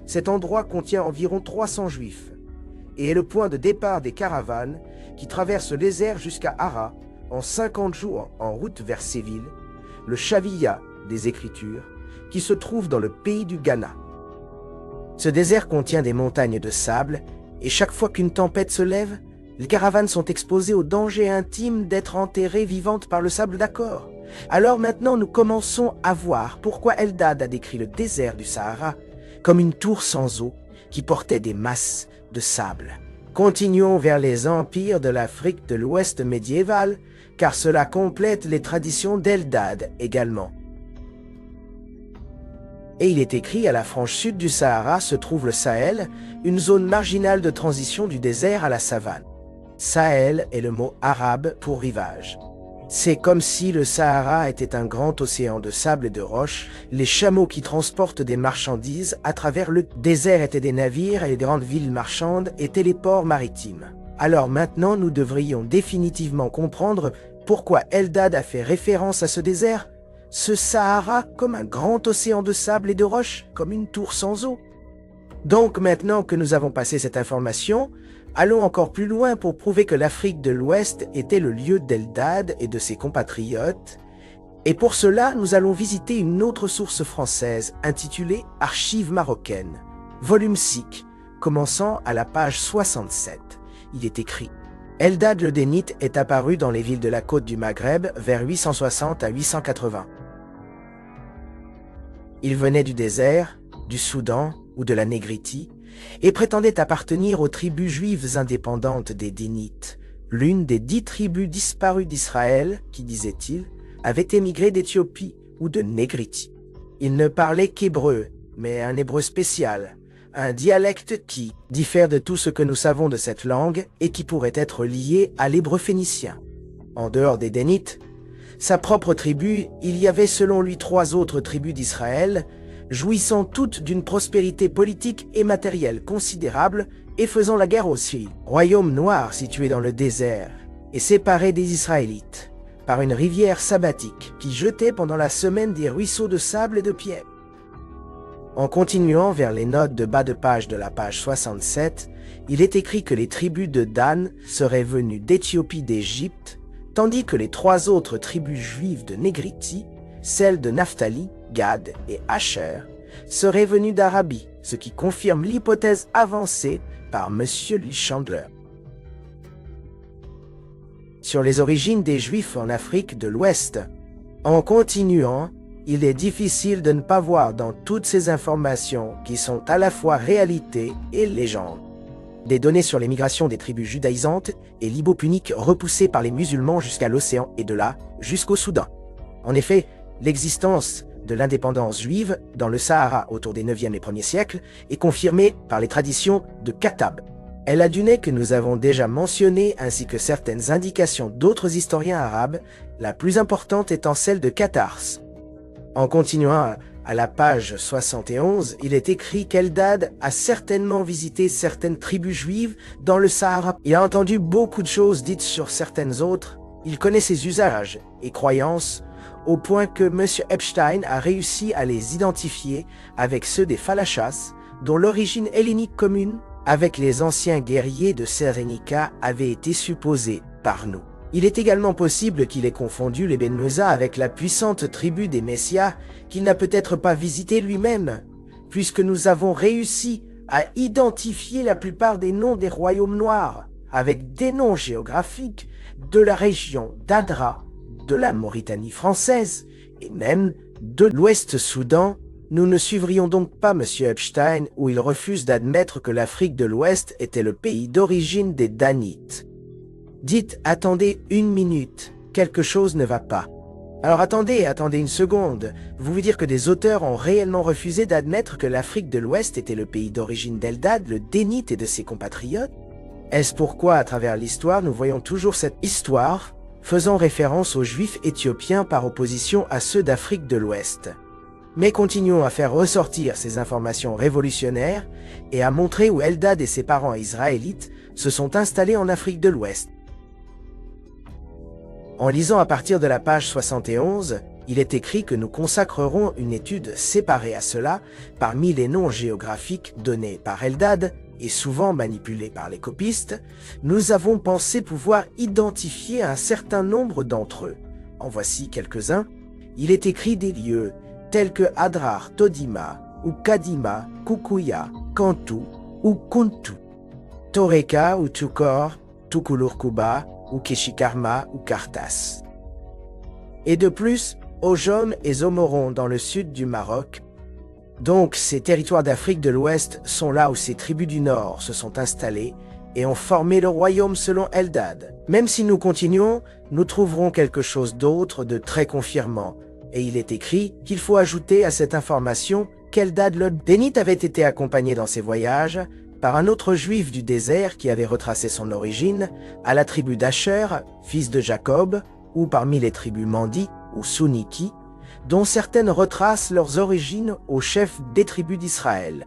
Cet endroit contient environ 300 Juifs et est le point de départ des caravanes qui traversent le désert jusqu'à Hara en 50 jours en route vers Séville, le Chavilla des Écritures, qui se trouve dans le pays du Ghana. Ce désert contient des montagnes de sable et chaque fois qu'une tempête se lève, les caravanes sont exposées au danger intime d'être enterrées vivantes par le sable d'accord. Alors maintenant nous commençons à voir pourquoi Eldad a décrit le désert du Sahara comme une tour sans eau qui portait des masses de sable. Continuons vers les empires de l'Afrique de l'Ouest médiévale, car cela complète les traditions d'Eldad également. Et il est écrit à la frange sud du Sahara se trouve le Sahel, une zone marginale de transition du désert à la savane. Sahel est le mot arabe pour rivage. C'est comme si le Sahara était un grand océan de sable et de roches. Les chameaux qui transportent des marchandises à travers le désert étaient des navires et les grandes villes marchandes étaient les ports maritimes. Alors maintenant, nous devrions définitivement comprendre pourquoi Eldad a fait référence à ce désert, ce Sahara comme un grand océan de sable et de roches, comme une tour sans eau. Donc maintenant que nous avons passé cette information, allons encore plus loin pour prouver que l'Afrique de l'Ouest était le lieu d'Eldad et de ses compatriotes. Et pour cela, nous allons visiter une autre source française intitulée Archives marocaines, volume 6, commençant à la page 67. Il est écrit « Eldad le Dénite est apparu dans les villes de la côte du Maghreb vers 860 à 880. Il venait du désert, du Soudan ou de la Négritie, et prétendait appartenir aux tribus juives indépendantes des Dénites, l'une des 10 tribus disparues d'Israël qui, disait-il, avait émigré d'Éthiopie ou de Negriti. Ils ne parlaient qu'hébreu, mais un hébreu spécial, un dialecte qui diffère de tout ce que nous savons de cette langue et qui pourrait être lié à l'hébreu phénicien. En dehors des Dénites, sa propre tribu, il y avait selon lui 3 autres tribus d'Israël, jouissant toutes d'une prospérité politique et matérielle considérable et faisant la guerre aussi. Royaume noir situé dans le désert et séparé des Israélites par une rivière sabbatique qui jetait pendant la semaine des ruisseaux de sable et de pierre. En continuant vers les notes de bas de page de la page 67, il est écrit que les tribus de Dan seraient venues d'Éthiopie d'Égypte, tandis que les 3 autres tribus juives de Négriti, celles de Naphtali, Gad et Asher, seraient venues d'Arabie, ce qui confirme l'hypothèse avancée par M. Lee Chandler. Sur les origines des Juifs en Afrique de l'Ouest, en continuant, il est difficile de ne pas voir dans toutes ces informations qui sont à la fois réalité et légende. Des données sur les migrations des tribus judaïsantes et libo-puniques repoussées par les musulmans jusqu'à l'océan et de là jusqu'au Soudan. En effet, l'existence de l'indépendance juive dans le Sahara autour des 9e et 1er siècles est confirmée par les traditions de Katab. El Adunais que nous avons déjà mentionné ainsi que certaines indications d'autres historiens arabes, la plus importante étant celle de Qathars. En continuant à la page 71, il est écrit qu'Eldad a certainement visité certaines tribus juives dans le Sahara. Il a entendu beaucoup de choses dites sur certaines autres. Il connaît ses usages et croyances au point que M. Epstein a réussi à les identifier avec ceux des Falachas, dont l'origine hellénique commune avec les anciens guerriers de Serenica avait été supposée par nous. Il est également possible qu'il ait confondu les Ben Musa avec la puissante tribu des Messias qu'il n'a peut-être pas visité lui-même, puisque nous avons réussi à identifier la plupart des noms des royaumes noirs, avec des noms géographiques de la région d'Adra, de la Mauritanie française et même de l'Ouest-Soudan. Nous ne suivrions donc pas M. Epstein où il refuse d'admettre que l'Afrique de l'Ouest était le pays d'origine des Danites. Dites, attendez une minute, quelque chose ne va pas. Alors attendez une seconde. Vous voulez dire que des auteurs ont réellement refusé d'admettre que l'Afrique de l'Ouest était le pays d'origine d'Eldad, le Dénite et de ses compatriotes? Est-ce pourquoi, à travers l'histoire, nous voyons toujours cette histoire faisant référence aux Juifs éthiopiens par opposition à ceux d'Afrique de l'Ouest? Mais continuons à faire ressortir ces informations révolutionnaires et à montrer où Eldad et ses parents israélites se sont installés en Afrique de l'Ouest. En lisant à partir de la page 71, il est écrit que nous consacrerons une étude séparée à cela parmi les noms géographiques donnés par Eldad et souvent manipulés par les copistes. Nous avons pensé pouvoir identifier un certain nombre d'entre eux. En voici quelques-uns. Il est écrit des lieux tels que Adrar, Todima, ou Kadima, Kukuya, Kantu, ou Kuntu, Toreka ou Tukor, Tukulurkuba, ou Keshikarma ou Kartas. Et de plus, Ojom et Zomoron dans le sud du Maroc. Donc ces territoires d'Afrique de l'Ouest sont là où ces tribus du Nord se sont installées et ont formé le royaume selon Eldad. Même si nous continuons, nous trouverons quelque chose d'autre de très confirmant. Et il est écrit qu'il faut ajouter à cette information qu'Eldad le Dénite avait été accompagné dans ses voyages par un autre juif du désert qui avait retracé son origine à la tribu d'Asher, fils de Jacob, ou parmi les tribus Mandi ou Sunniki, dont certaines retracent leurs origines aux chefs des tribus d'Israël.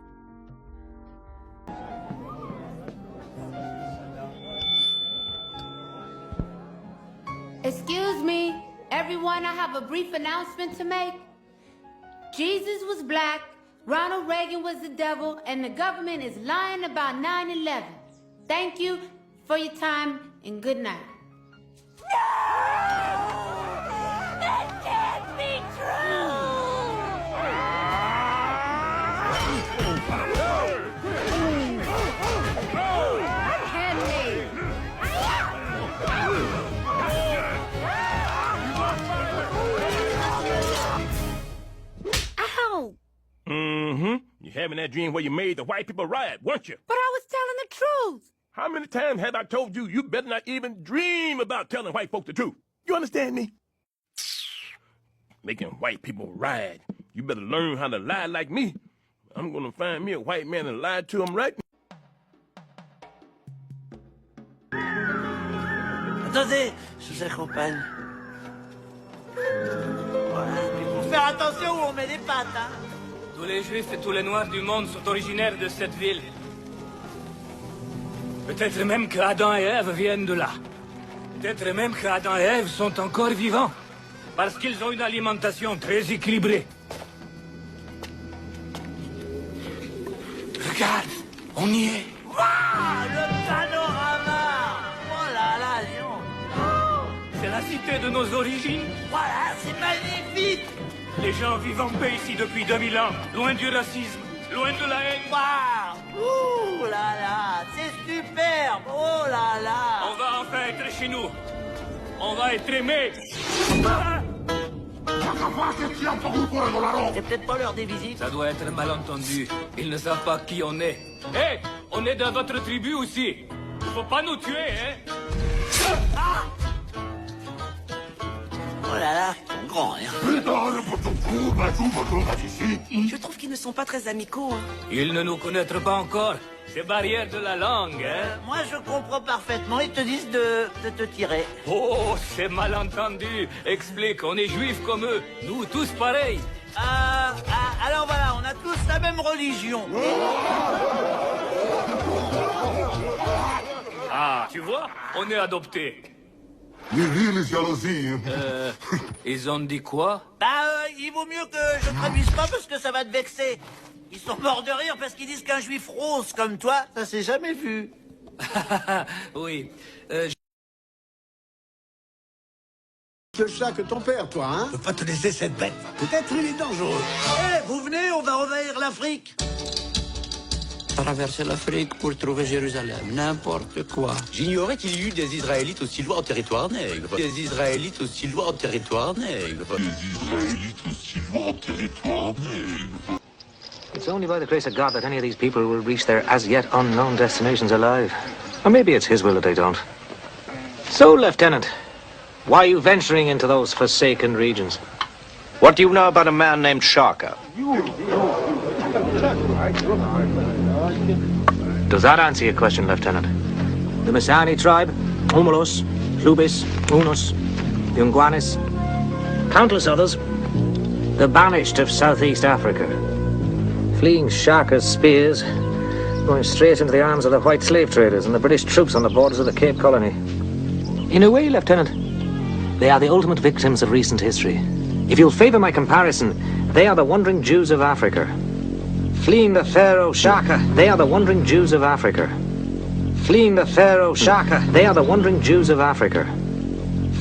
Excuse me, everyone, I have a brief announcement to make. Jesus was black, Ronald Reagan was the devil, and the government is lying about 9/11. Thank you for your time and good night. That can't be true! Henry! Ow! Mm-hmm. You're having that dream where you made the white people riot, weren't you? But I was telling the truth. How many times have I told you you better not even dream about telling white folk the truth? You understand me? making white people ride. You better learn how to lie like me. I'm gonna find me a white man and lie to him right now. Attendez, je vous accompagne. Voilà, il faut faire attention où on met les pattes, hein. Tous les juifs et tous les noirs du monde sont originaires de cette ville. Peut-être même que Adam et Ève viennent de là. Peut-être même que Adam et Ève sont encore vivants. Parce qu'ils ont une alimentation très équilibrée. Regarde, on y est. Waouh, le panorama. Oh là là, Lyon. C'est la cité de nos origines. Voilà, c'est magnifique. Les gens vivent en paix ici depuis 2000 ans, loin du racisme, loin de la haine. Waouh. Ouh là là, c'est superbe. Oh là là. On va enfin être chez nous. On va être aimés. C'est peut-être pas l'heure des visites. Ça doit être malentendu. Ils ne savent pas qui on est. Hé, on est dans votre tribu aussi. Faut pas nous tuer, hein. Oh là là, ils sont grands, hein. Je trouve qu'ils ne sont pas très amicaux. Hein. Ils ne nous connaissent pas encore. C'est barrière de la langue, hein. Moi, je comprends parfaitement. Ils te disent de te tirer. Oh, c'est malentendu. Explique, on est juifs comme eux. Nous, tous pareils. Alors voilà, on a tous la même religion. Ah, tu vois, on est adoptés. Ils ont dit quoi? Il vaut mieux que je traduise pas parce que ça va te vexer. Ils sont morts de rire parce qu'ils disent qu'un juif rose comme toi, ça s'est jamais vu. Oui. Le chat que ton père, toi, hein? Je peux pas te laisser cette bête. Peut-être il est dangereux. Vous venez, on va envahir l'Afrique. Traverser l'Afrique pour trouver Jérusalem, n'importe quoi. J'ignorais qu'il y eut des Israélites aussi loin en territoire nègre. Des Israélites aussi loin en territoire nègre. It's only by the grace of God that any of these people will reach their as yet unknown destinations alive. Or maybe it's his will that they don't. So, Lieutenant, why are you venturing into those forsaken regions? What do you know about a man named Shaka? Does that answer your question, Lieutenant? The Masani tribe, Umulos, Lubis, Unus, the Unguanis, countless others, the banished of Southeast Africa, fleeing Shaka's spears, going straight into the arms of the white slave traders and the British troops on the borders of the Cape Colony. In a way, Lieutenant, they are the ultimate victims of recent history. If you'll favour my comparison, they are the wandering Jews of Africa. Fleeing the Pharaoh Shaka, they are the wandering Jews of Africa. Fleeing the Pharaoh Shaka, they are the wandering Jews of Africa.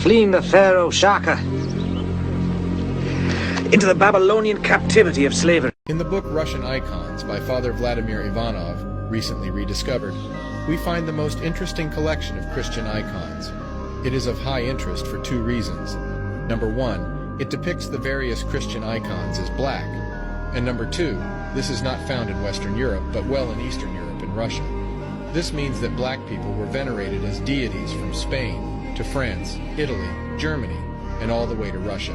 Fleeing the Pharaoh Shaka into the Babylonian captivity of slavery. In the book Russian Icons by Father Vladimir Ivanov, recently rediscovered, we find the most interesting collection of Christian icons. It is of high interest for two reasons. Number one, it depicts the various Christian icons as black. And number two, this is not found in Western Europe, but well in Eastern Europe and Russia. This means that black people were venerated as deities from Spain to France, Italy, Germany, and all the way to Russia.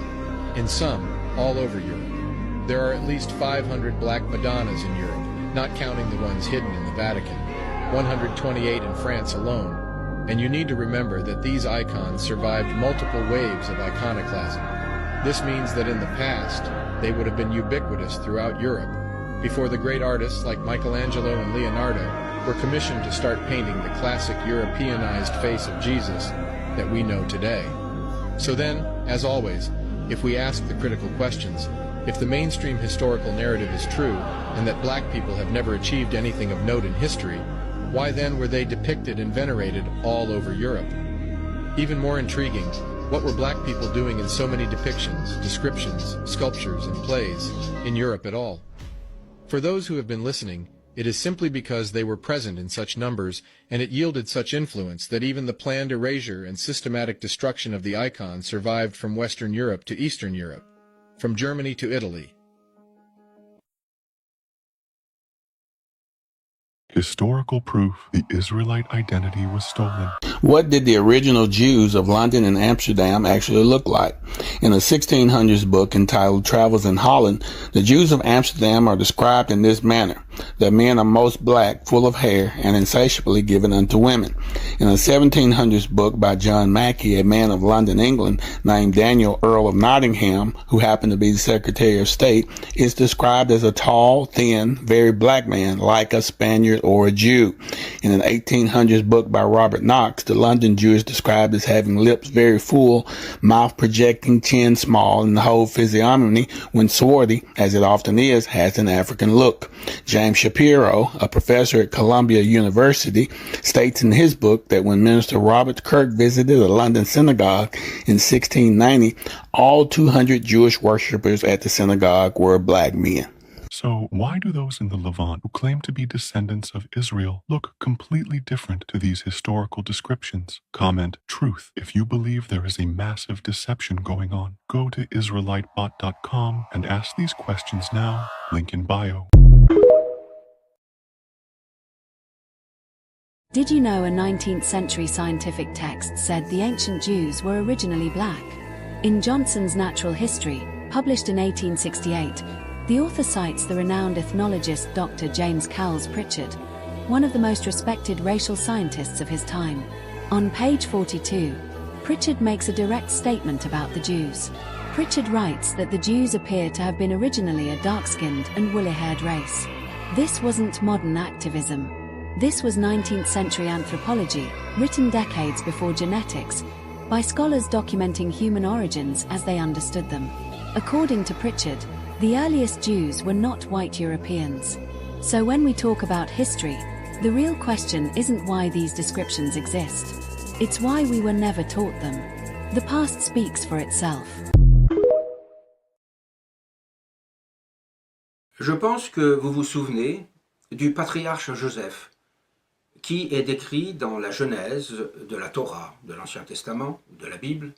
In some, all over Europe. There are at least 500 black Madonnas in Europe, not counting the ones hidden in the Vatican, 128 in France alone. And you need to remember that these icons survived multiple waves of iconoclasm. This means that in the past, they would have been ubiquitous throughout Europe, before the great artists like Michelangelo and Leonardo were commissioned to start painting the classic Europeanized face of Jesus that we know today. So then, as always, if we ask the critical questions, if the mainstream historical narrative is true, and that black people have never achieved anything of note in history, why then were they depicted and venerated all over Europe? Even more intriguing, what were black people doing in so many depictions, descriptions, sculptures, and plays in Europe at all? For those who have been listening, it is simply because they were present in such numbers, and it yielded such influence that even the planned erasure and systematic destruction of the icons survived from Western Europe to Eastern Europe, from Germany to Italy. Historical proof the Israelite identity was stolen. What did the original Jews of London and Amsterdam actually look like? In a 1600s book entitled Travels in Holland, the Jews of Amsterdam are described in this manner. Their men are most black, full of hair, and insatiably given unto women. In a 1700s book by John Mackey, a man of London, England, named Daniel Earl of Nottingham, who happened to be the Secretary of State, is described as a tall, thin, very black man, like a Spaniard or a Jew. In an 1800s book by Robert Knox, the London Jew is described as having lips very full, mouth projecting, chin small, and the whole physiognomy, when swarthy, as it often is, has an African look. James Shapiro, a professor at Columbia University, states in his book that when Minister Robert Kirk visited a London synagogue in 1690, all 200 Jewish worshippers at the synagogue were black men. So why do those in the Levant who claim to be descendants of Israel look completely different to these historical descriptions? Comment truth if you believe there is a massive deception going on. Go to IsraeliteBot.com and ask these questions now. Link in bio. Did you know a 19th century scientific text said the ancient Jews were originally black? In Johnson's Natural History, published in 1868, the author cites the renowned ethnologist Dr. James Cowles Pritchard, one of the most respected racial scientists of his time. On page 42, Pritchard makes a direct statement about the Jews. Pritchard writes that the Jews appear to have been originally a dark-skinned and woolly-haired race. This wasn't modern activism. This was 19th century anthropology, written decades before genetics, by scholars documenting human origins as they understood them. According to Pritchard, the earliest Jews were not white Europeans. So when we talk about history, the real question isn't why these descriptions exist. It's why we were never taught them. The past speaks for itself. Je pense que vous vous souvenez du patriarche Joseph, qui est décrit dans la Genèse de la Torah, de l'Ancien Testament, de la Bible,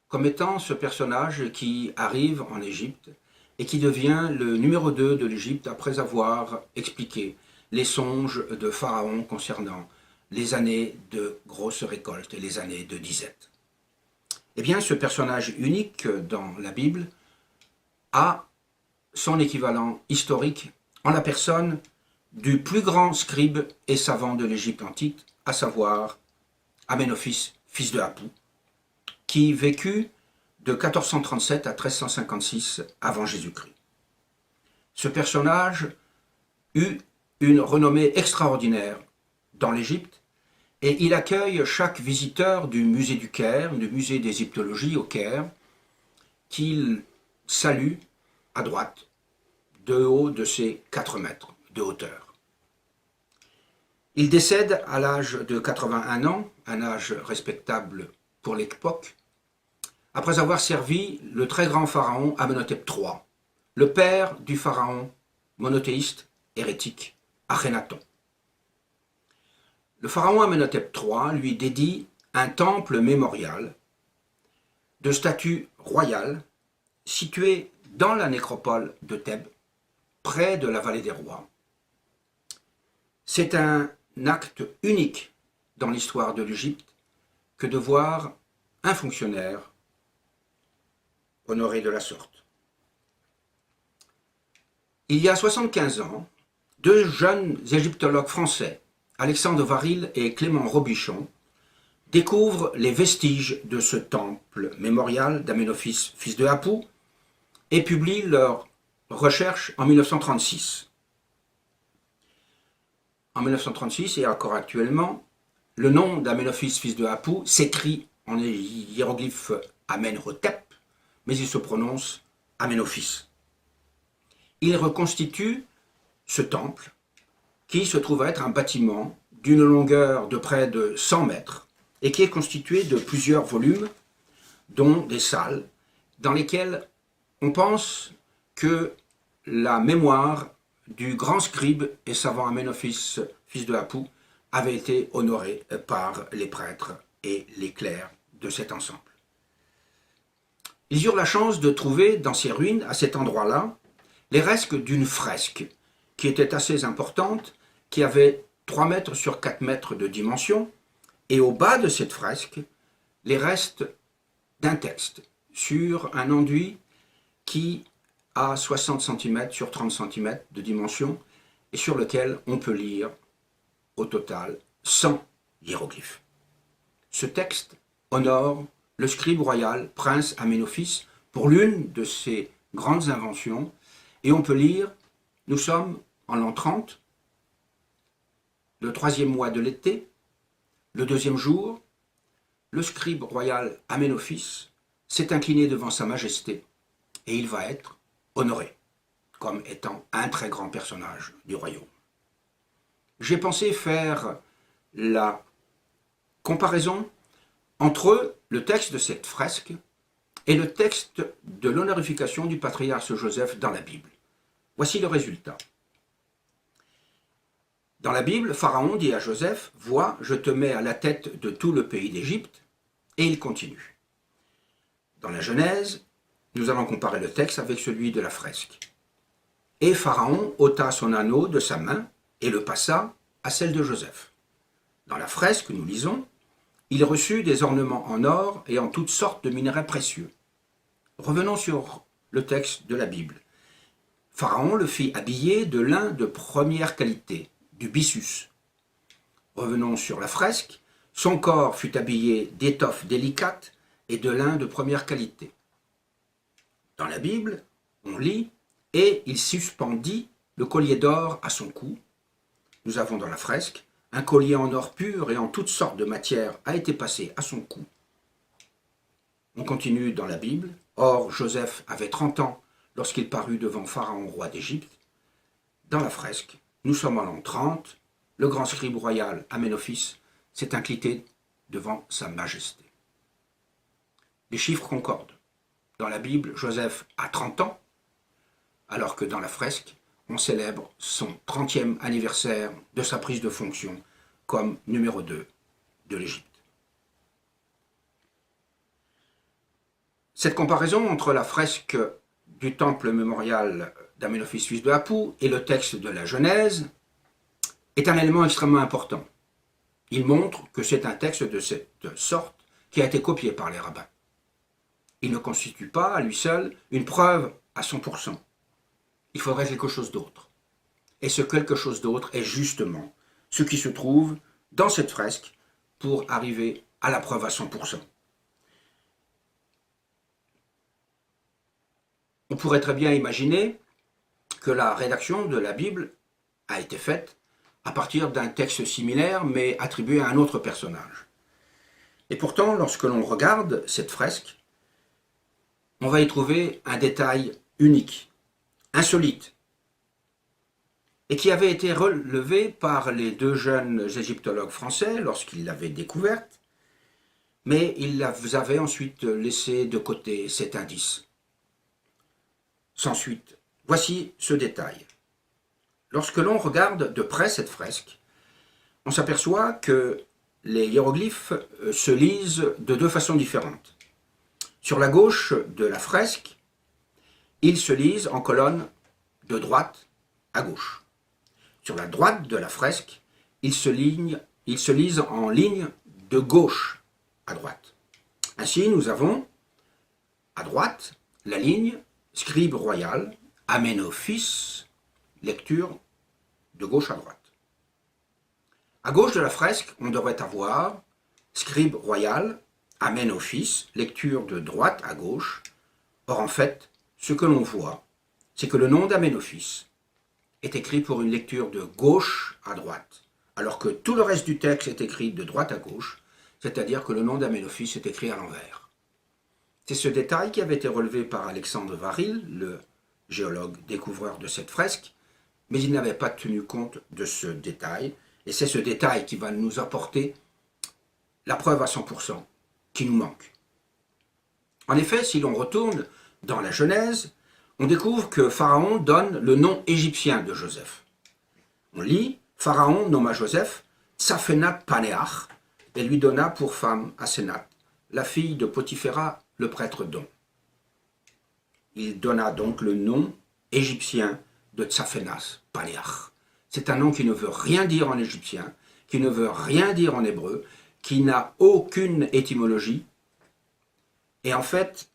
comme étant ce personnage qui arrive en Égypte et qui devient le numéro 2 de l'Égypte après avoir expliqué les songes de Pharaon concernant les années de grosses récoltes et les années de disette. Eh bien, ce personnage unique dans la Bible a son équivalent historique en la personne du plus grand scribe et savant de l'Égypte antique, à savoir Amenophis, fils de Apou, qui vécut de 1437 à 1356 avant Jésus-Christ. Ce personnage eut une renommée extraordinaire dans l'Égypte et il accueille chaque visiteur du musée du Caire, du musée d'égyptologie au Caire, qu'il salue à droite, de haut de ses 4 mètres de hauteur. Il décède à l'âge de 81 ans, un âge respectable pour l'époque, après avoir servi le très grand pharaon Amenhotep III, le père du pharaon monothéiste hérétique Akhenaton. Le pharaon Amenhotep III lui dédie un temple mémorial de statue royale situé dans la nécropole de Thèbes, près de la vallée des rois. C'est un acte unique dans l'histoire de l'Égypte que de voir un fonctionnaire honoré de la sorte. Il y a 75 ans, 2 jeunes égyptologues français, Alexandre Varil et Clément Robichon, découvrent les vestiges de ce temple mémorial d'Amenophis, fils de Apou, et publient leurs recherches en 1936. En 1936 et encore actuellement, le nom d'Amenophis, fils de Apou, s'écrit en hiéroglyphe Amenhotep, mais il se prononce Amenophis. Il reconstitue ce temple qui se trouve être un bâtiment d'une longueur de près de 100 mètres et qui est constitué de plusieurs volumes, dont des salles, dans lesquelles on pense que la mémoire du grand scribe et savant Amenophis, fils de Apou, avait été honorée par les prêtres et les clercs de cet ensemble. Ils eurent la chance de trouver dans ces ruines, à cet endroit-là, les restes d'une fresque qui était assez importante qui avait 3 mètres sur 4 mètres de dimension, et au bas de cette fresque, les restes d'un texte sur un enduit qui a 60 cm sur 30 cm de dimension et sur lequel on peut lire au total 100 hiéroglyphes. Ce texte honore le scribe royal, prince Aménophis, pour l'une de ses grandes inventions, et on peut lire « Nous sommes en l'an 30, le 3e mois de l'été, le 2e jour, le scribe royal Aménophis s'est incliné devant sa majesté, et il va être honoré, comme étant un très grand personnage du royaume. » J'ai pensé faire la comparaison entre le texte de cette fresque et le texte de l'honorification du patriarche Joseph dans la Bible. Voici le résultat. Dans la Bible, Pharaon dit à Joseph, « Vois, je te mets à la tête de tout le pays d'Égypte. » Et il continue. Dans la Genèse, nous allons comparer le texte avec celui de la fresque. « Et Pharaon ôta son anneau de sa main et le passa à celle de Joseph. » Dans la fresque, nous lisons, « Il reçut des ornements en or et en toutes sortes de minerais précieux. » Revenons sur le texte de la Bible. Pharaon le fit habiller de lin de première qualité, du byssus. Revenons sur la fresque. Son corps fut habillé d'étoffes délicates et de lin de première qualité. Dans la Bible, on lit « Et il suspendit le collier d'or à son cou. » Nous avons dans la fresque « Un collier en or pur et en toutes sortes de matières a été passé à son cou. » On continue dans la Bible. « Or, Joseph avait 30 ans lorsqu'il parut devant Pharaon, roi d'Égypte. » Dans la fresque, nous sommes en l'an 30, le grand scribe royal Aménophis s'est incliné devant sa majesté. Les chiffres concordent. Dans la Bible, Joseph a 30 ans, alors que dans la fresque, on célèbre son 30e anniversaire de sa prise de fonction comme numéro 2 de l'Égypte. Cette comparaison entre la fresque du temple mémorial d'Aménophis fils de Apou et le texte de la Genèse est un élément extrêmement important. Il montre que c'est un texte de cette sorte qui a été copié par les rabbins. Il ne constitue pas à lui seul une preuve à 100%. Il faudrait quelque chose d'autre. Et ce quelque chose d'autre est justement ce qui se trouve dans cette fresque pour arriver à la preuve à 100%. On pourrait très bien imaginer que la rédaction de la Bible a été faite à partir d'un texte similaire, mais attribué à un autre personnage. Et pourtant, lorsque l'on regarde cette fresque, on va y trouver un détail unique, insolite, et qui avait été relevé par les 2 jeunes égyptologues français lorsqu'ils l'avaient découverte, mais ils avaient ensuite laissé de côté cet indice. Sans suite, voici ce détail. Lorsque l'on regarde de près cette fresque, on s'aperçoit que les hiéroglyphes se lisent de 2 façons différentes. Sur la gauche de la fresque, ils se lisent en colonne de droite à gauche. Sur la droite de la fresque, ils se lisent en ligne de gauche à droite. Ainsi, nous avons à droite la ligne scribe royal, Aménophis, lecture de gauche à droite. À gauche de la fresque, on devrait avoir scribe royal, Aménophis, lecture de droite à gauche. Or, en fait, ce que l'on voit, c'est que le nom d'Aménophis est écrit pour une lecture de gauche à droite, alors que tout le reste du texte est écrit de droite à gauche, c'est-à-dire que le nom d'Aménophis est écrit à l'envers. C'est ce détail qui avait été relevé par Alexandre Varil, le géologue découvreur de cette fresque, mais il n'avait pas tenu compte de ce détail, et c'est ce détail qui va nous apporter la preuve à 100% qui nous manque. En effet, si l'on retourne dans la Genèse, on découvre que Pharaon donne le nom égyptien de Joseph. On lit « Pharaon nomma Joseph Tsaphenat Panéach et lui donna pour femme Asénath, la fille de Potiphéra, le prêtre d'On. » Il donna donc le nom égyptien de Tsaphenas Panéach, C'est un nom qui ne veut rien dire en égyptien, qui ne veut rien dire en hébreu, qui n'a aucune étymologie. Et en fait,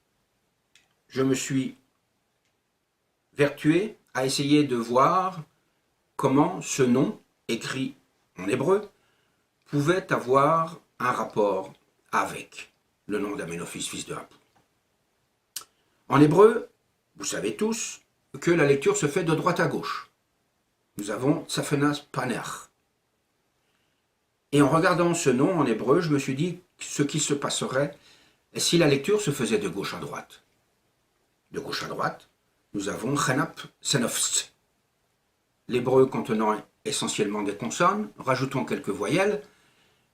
je me suis vertué à essayer de voir comment ce nom, écrit en hébreu, pouvait avoir un rapport avec le nom d'Amenophis, fils de Apu. En hébreu, vous savez tous que la lecture se fait de droite à gauche. Nous avons Tsafenas Paner. Et en regardant ce nom en hébreu, je me suis dit ce qui se passerait si la lecture se faisait de gauche à droite. De gauche à droite, nous avons Chanap Senofs. L'hébreu contenant essentiellement des consonnes, rajoutons quelques voyelles,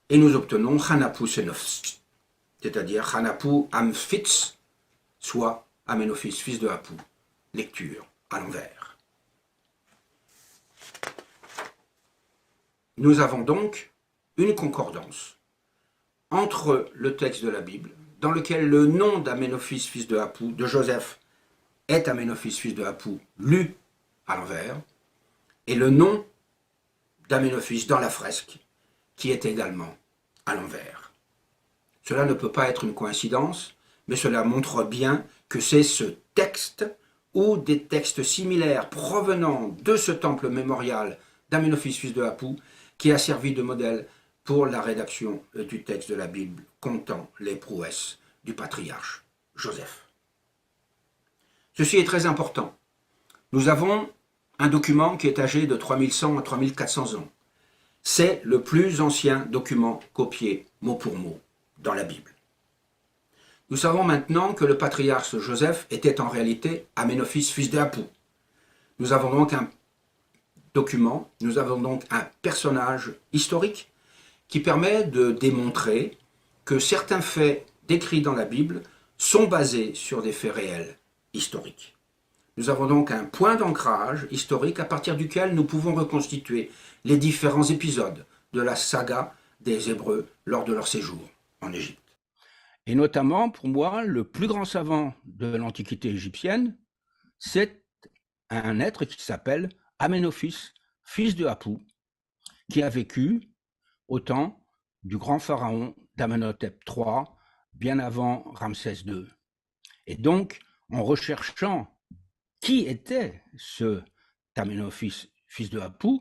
et nous obtenons Chanapu Senofs, c'est-à-dire Chanapu Amfitz, soit Amenophis, fils de Apu, lecture à l'envers. Nous avons donc une concordance entre le texte de la Bible, dans lequel le nom d'Amenophis, fils de Apu, de Joseph, est Amenophis, fils de Apu, lu à l'envers, et le nom d'Amenophis dans la fresque, qui est également à l'envers. Cela ne peut pas être une coïncidence, mais cela montre bien que c'est ce texte ou des textes similaires provenant de ce temple mémorial d'Amenophis, fils de Apu, qui a servi de modèle pour la rédaction du texte de la Bible comptant les prouesses du patriarche Joseph. Ceci est très important. Nous avons un document qui est âgé de 3100 à 3400 ans. C'est le plus ancien document copié mot pour mot dans la Bible. Nous savons maintenant que le patriarche Joseph était en réalité Amenophis, fils de Apu. Nous avons donc un document, nous avons donc un personnage historique qui permet de démontrer que certains faits décrits dans la Bible sont basés sur des faits réels historiques. Nous avons donc un point d'ancrage historique à partir duquel nous pouvons reconstituer les différents épisodes de la saga des Hébreux lors de leur séjour en Égypte. Et notamment, pour moi, le plus grand savant de l'Antiquité égyptienne, c'est un être qui s'appelle Amenophis, fils de Apu, qui a vécu au temps du grand pharaon d'Amenhotep III, bien avant Ramsès II. Et donc, en recherchant qui était ce Amenophis, fils de Apu,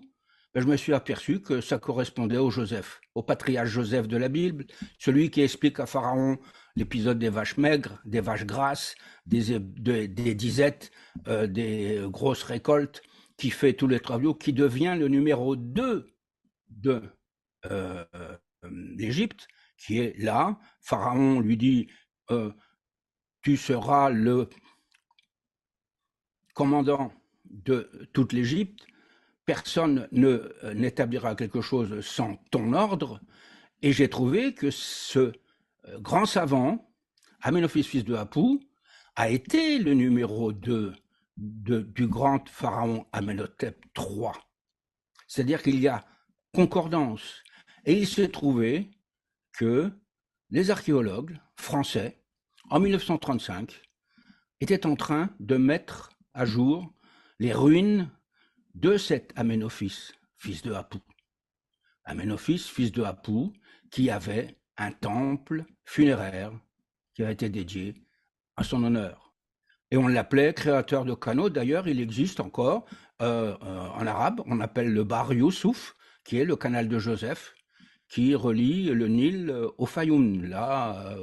je me suis aperçu que ça correspondait au Joseph, au patriarche Joseph de la Bible, celui qui explique à Pharaon l'épisode des vaches maigres, des vaches grasses, des disettes, des grosses récoltes, qui fait tous les travaux, qui devient le numéro 2 de l'Égypte, qui est là. Pharaon lui dit tu seras le commandant de toute l'Égypte, personne n'établira quelque chose sans ton ordre. Et j'ai trouvé que ce grand savant, Amenophis, fils de Apu, a été le numéro 2 du grand pharaon Amenhotep III. C'est-à-dire qu'il y a concordance. Et il s'est trouvé que les archéologues français, en 1935, étaient en train de mettre à jour les ruines de cet Amenophis, fils de Apu. Amenophis, fils de Apu, qui avait un temple funéraire qui a été dédié à son honneur. Et on l'appelait créateur de canaux. D'ailleurs, il existe encore en arabe, on appelle le Bar Youssouf, qui est le canal de Joseph, qui relie le Nil au Fayoum, là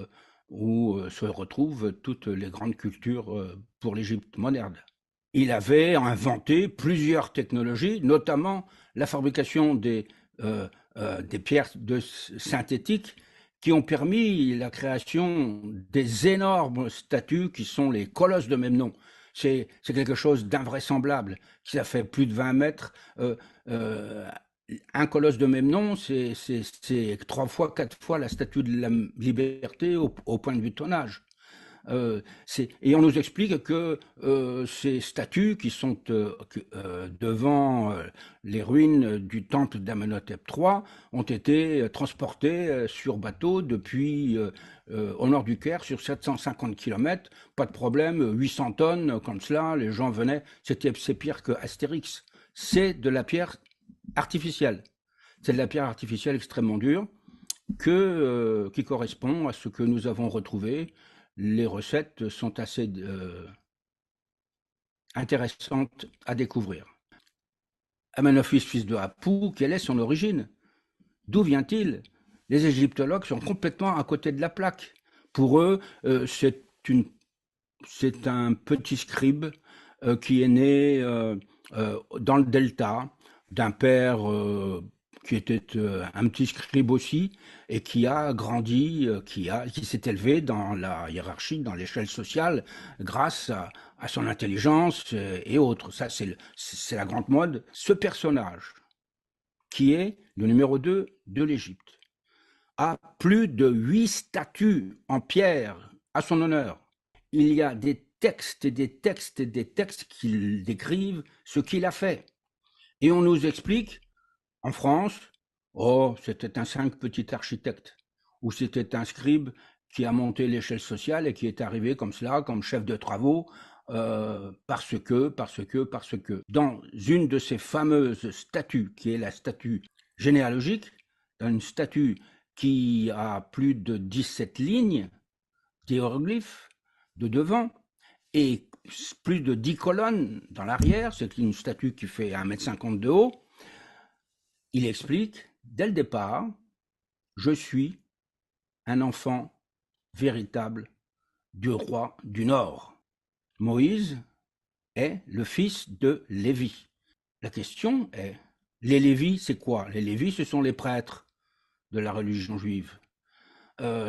où se retrouvent toutes les grandes cultures pour l'Égypte moderne. Il avait inventé plusieurs technologies, notamment la fabrication des pierres synthétiques qui ont permis la création des énormes statues qui sont les colosses de même nom. C'est quelque chose d'invraisemblable, qui a fait plus de 20 mètres. Un colosse de même nom, c'est 3 fois, 4 fois la statue de la liberté au point de vue tonnage. Et on nous explique que ces statues qui sont devant les ruines du temple d'Amenhotep III ont été transportées sur bateau depuis au nord du Caire sur 750 km. Pas de problème, 800 tonnes comme cela, les gens venaient, c'est pire que Astérix. C'est de la pierre artificielle. C'est de la pierre artificielle extrêmement dure qui correspond à ce que nous avons retrouvé. Les recettes sont assez intéressantes à découvrir. Amenophis, fils de Apu, quelle est son origine? D'où vient-il? Les égyptologues sont complètement à côté de la plaque. Pour eux, c'est un petit scribe qui est né dans le delta d'un père qui était un petit scribe aussi et qui a grandi, qui s'est élevé dans la hiérarchie, dans l'échelle sociale grâce à son intelligence et autres. Ça, c'est la grande mode. Ce personnage, qui est le numéro 2 de l'Égypte, a plus de 8 statues en pierre à son honneur. Il y a des textes et des textes et des textes qui décrivent ce qu'il a fait. Et on nous explique, en France, oh, c'était un simple petit architecte, ou c'était un scribe qui a monté l'échelle sociale et qui est arrivé comme cela, comme chef de travaux, parce que. Dans une de ces fameuses statues, qui est la statue généalogique, dans une statue qui a plus de 17 lignes d'hiéroglyphes de devant, et plus de 10 colonnes dans l'arrière, c'est une statue qui fait 1,50 m de haut, il explique, dès le départ, je suis un enfant véritable du roi du Nord. Moïse est le fils de Lévi. La question est, les Lévis, c'est quoi? Les Lévis, ce sont les prêtres de la religion juive.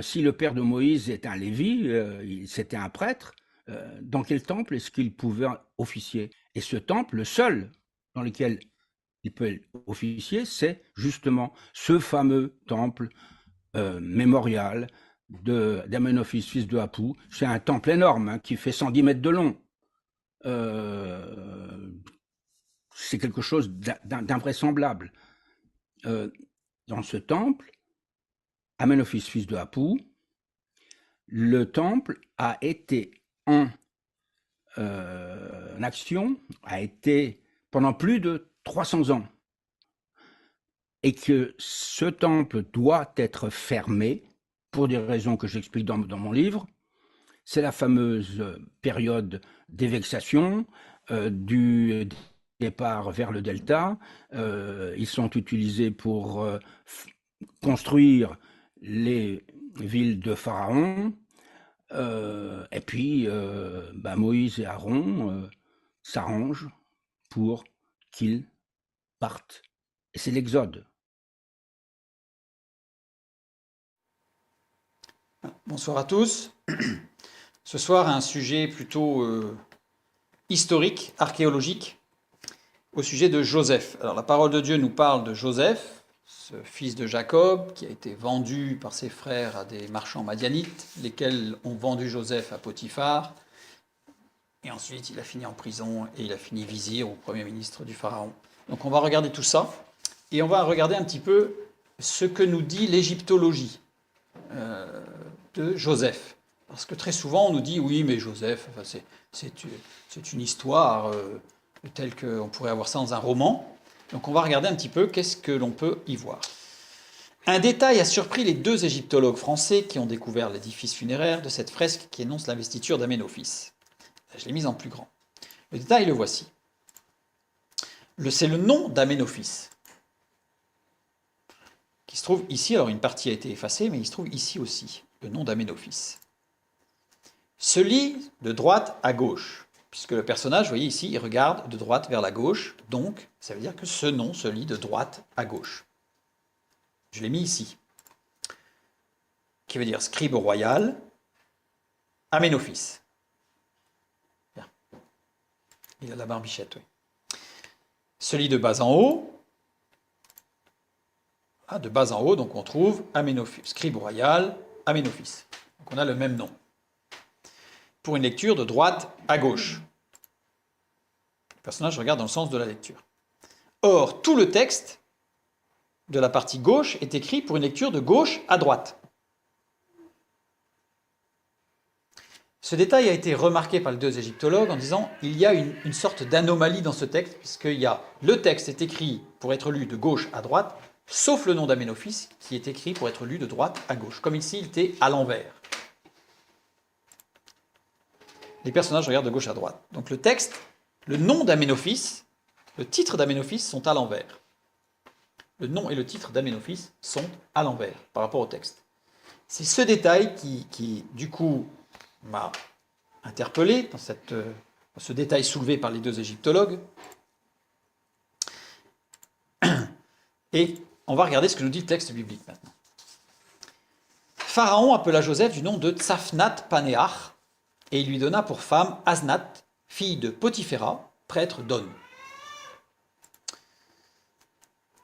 Si le père de Moïse est un Lévi, c'était un prêtre, dans quel temple est-ce qu'il pouvait officier? Et ce temple, le seul dans lequel il peut officier, c'est justement ce fameux temple mémorial d'Amenophis, fils de Apu. C'est un temple énorme qui fait 110 mètres de long. C'est quelque chose d'invraisemblable. Dans ce temple, Amenophis, fils de Apu, le temple a été en action, a été pendant plus de 300 ans. Et que ce temple doit être fermé, pour des raisons que j'explique dans mon livre. C'est la fameuse période d'évexation du départ vers le delta. Ils sont utilisés pour construire les villes de Pharaon. Et puis, Moïse et Aaron s'arrangent pour qu'ils partent. Et c'est l'Exode. Bonsoir à tous. Ce soir, un sujet plutôt historique, archéologique, au sujet de Joseph. Alors, la parole de Dieu nous parle de Joseph, ce fils de Jacob, qui a été vendu par ses frères à des marchands madianites, lesquels ont vendu Joseph à Potiphar. Et ensuite, il a fini en prison et il a fini vizir ou premier ministre du Pharaon. Donc, on va regarder tout ça et on va regarder un petit peu ce que nous dit l'égyptologie de Joseph. Parce que très souvent, on nous dit, oui, mais Joseph, c'est une histoire telle qu'on pourrait avoir ça dans un roman. Donc on va regarder un petit peu qu'est-ce que l'on peut y voir. Un détail a surpris les 2 égyptologues français qui ont découvert l'édifice funéraire de cette fresque qui énonce l'investiture d'Amenophis. Je l'ai mise en plus grand. Le détail, le voici. C'est le nom d'Amenophis, qui se trouve ici. Alors une partie a été effacée, mais il se trouve ici aussi, le nom d'Amenophis. Se lit de droite à gauche, puisque le personnage, vous voyez ici, il regarde de droite vers la gauche, donc ça veut dire que ce nom se lit de droite à gauche. Je l'ai mis ici, qui veut dire scribe royal, Amenophis. Bien. Il a la barbichette, oui. Se lit de bas en haut. Ah, de bas en haut, donc on trouve Amenophis, scribe royal, Amenophis. Donc on a le même nom. Pour une lecture de droite à gauche. Le personnage regarde dans le sens de la lecture. Or, tout le texte de la partie gauche est écrit pour une lecture de gauche à droite. Ce détail a été remarqué par les deux égyptologues en disant il y a une sorte d'anomalie dans ce texte, le texte est écrit pour être lu de gauche à droite, sauf le nom d'Amenophis qui est écrit pour être lu de droite à gauche. Comme ici, il était à l'envers. Les personnages regardent de gauche à droite. Donc le texte, le nom d'Amenophis, le titre d'Amenophis sont à l'envers. Le nom et le titre d'Amenophis sont à l'envers par rapport au texte. C'est ce détail qui du coup, m'a interpellé dans ce détail soulevé par les deux égyptologues. Et on va regarder ce que nous dit le texte biblique maintenant. Pharaon appela Joseph du nom de Tsafnat Panéach, et il lui donna pour femme Asnat, fille de Potiphéra, prêtre d'On.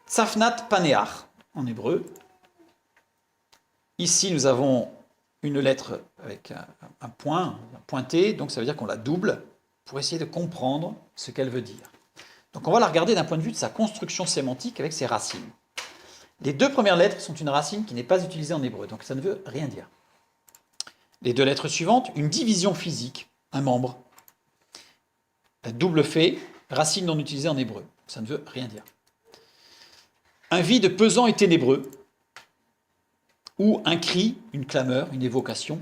Tsafnat Panéach, en hébreu. Ici, nous avons une lettre avec un point, un pointé, donc ça veut dire qu'on la double pour essayer de comprendre ce qu'elle veut dire. Donc on va la regarder d'un point de vue de sa construction sémantique avec ses racines. Les deux premières lettres sont une racine qui n'est pas utilisée en hébreu, donc ça ne veut rien dire. Les deux lettres suivantes, une division physique, un membre. La double fait, racine non utilisée en hébreu, ça ne veut rien dire. Un vide pesant et ténébreux, ou un cri, une clameur, une évocation.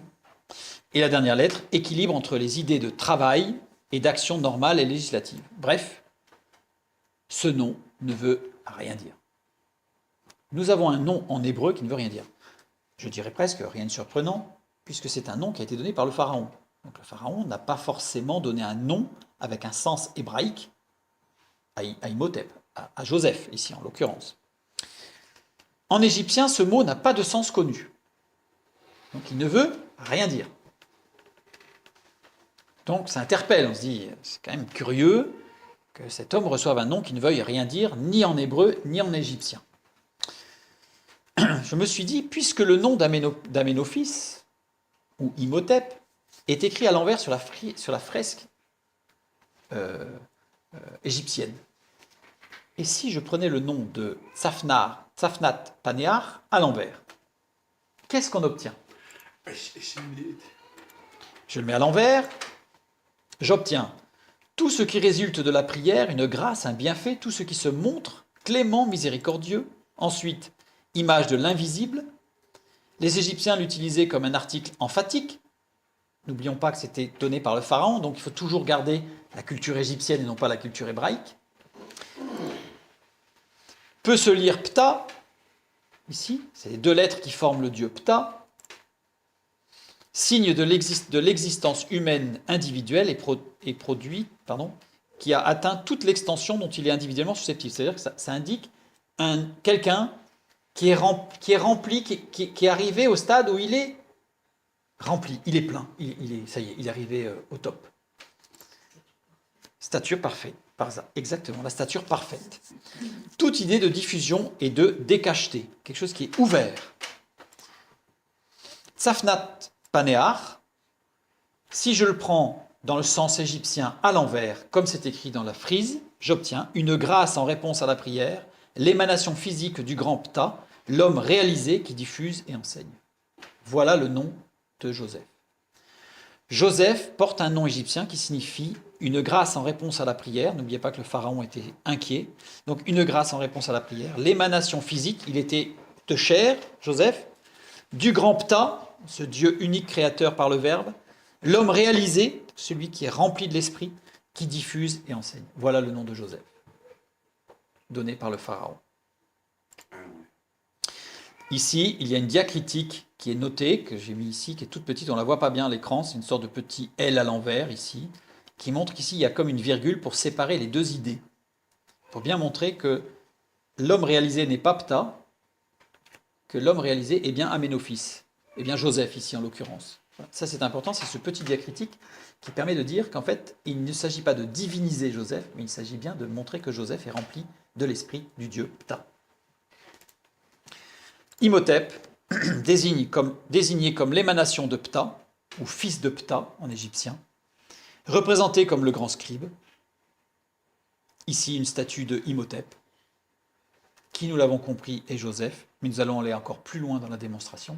Et la dernière lettre, équilibre entre les idées de travail et d'action normale et législative. Bref, ce nom ne veut rien dire. Nous avons un nom en hébreu qui ne veut rien dire. Je dirais presque rien de surprenant, puisque c'est un nom qui a été donné par le pharaon. Donc le pharaon n'a pas forcément donné un nom avec un sens hébraïque à Imhotep, à Joseph, ici en l'occurrence. En égyptien, ce mot n'a pas de sens connu. Donc il ne veut rien dire. Donc ça interpelle, on se dit, c'est quand même curieux que cet homme reçoive un nom qui ne veuille rien dire, ni en hébreu, ni en égyptien. Je me suis dit, puisque le nom d'Amenophis, ou Imhotep, est écrit à l'envers sur la fresque égyptienne, et si je prenais le nom de Tsafnat Panéach à l'envers, qu'est-ce qu'on obtient? Je le mets à l'envers, j'obtiens tout ce qui résulte de la prière, une grâce, un bienfait, tout ce qui se montre clément, miséricordieux. Ensuite, image de l'invisible. Les Égyptiens l'utilisaient comme un article emphatique. N'oublions pas que c'était donné par le pharaon, donc il faut toujours garder la culture égyptienne et non pas la culture hébraïque. Peut se lire Ptah, ici, c'est les deux lettres qui forment le dieu Ptah, signe de l'existence humaine individuelle et produit, qui a atteint toute l'extension dont il est individuellement susceptible. C'est-à-dire que ça indique quelqu'un qui est rempli, qui est arrivé au stade où il est rempli, il est plein, ça y est, il est arrivé au top. Stature parfaite, exactement, la stature parfaite. Toute idée de diffusion et de décacheté, quelque chose qui est ouvert. Tsafnat Panéach, si je le prends dans le sens égyptien à l'envers, comme c'est écrit dans la frise, j'obtiens une grâce en réponse à la prière, l'émanation physique du grand Ptah, l'homme réalisé qui diffuse et enseigne. Voilà le nom de Joseph. Joseph porte un nom égyptien qui signifie une grâce en réponse à la prière. N'oubliez pas que le pharaon était inquiet. Donc une grâce en réponse à la prière. L'émanation physique, il était de chair, Joseph, du grand Ptah, ce Dieu unique créateur par le Verbe, l'homme réalisé, celui qui est rempli de l'esprit, qui diffuse et enseigne. Voilà le nom de Joseph, donné par le pharaon. Ici, il y a une diacritique qui est notée, que j'ai mis ici, qui est toute petite, on ne la voit pas bien à l'écran, c'est une sorte de petit L à l'envers ici, qui montre qu'ici il y a comme une virgule pour séparer les deux idées, pour bien montrer que l'homme réalisé n'est pas Ptah, que l'homme réalisé est bien Amenophis, et bien Joseph ici en l'occurrence. Ça c'est important, c'est ce petit diacritique qui permet de dire qu'en fait, il ne s'agit pas de diviniser Joseph, mais il s'agit bien de montrer que Joseph est rempli de l'esprit du dieu Ptah. Imhotep, désigné comme l'émanation de Ptah, ou fils de Ptah en égyptien, représenté comme le grand scribe. Ici, une statue de Imhotep, qui, nous l'avons compris, est Joseph, mais nous allons aller encore plus loin dans la démonstration.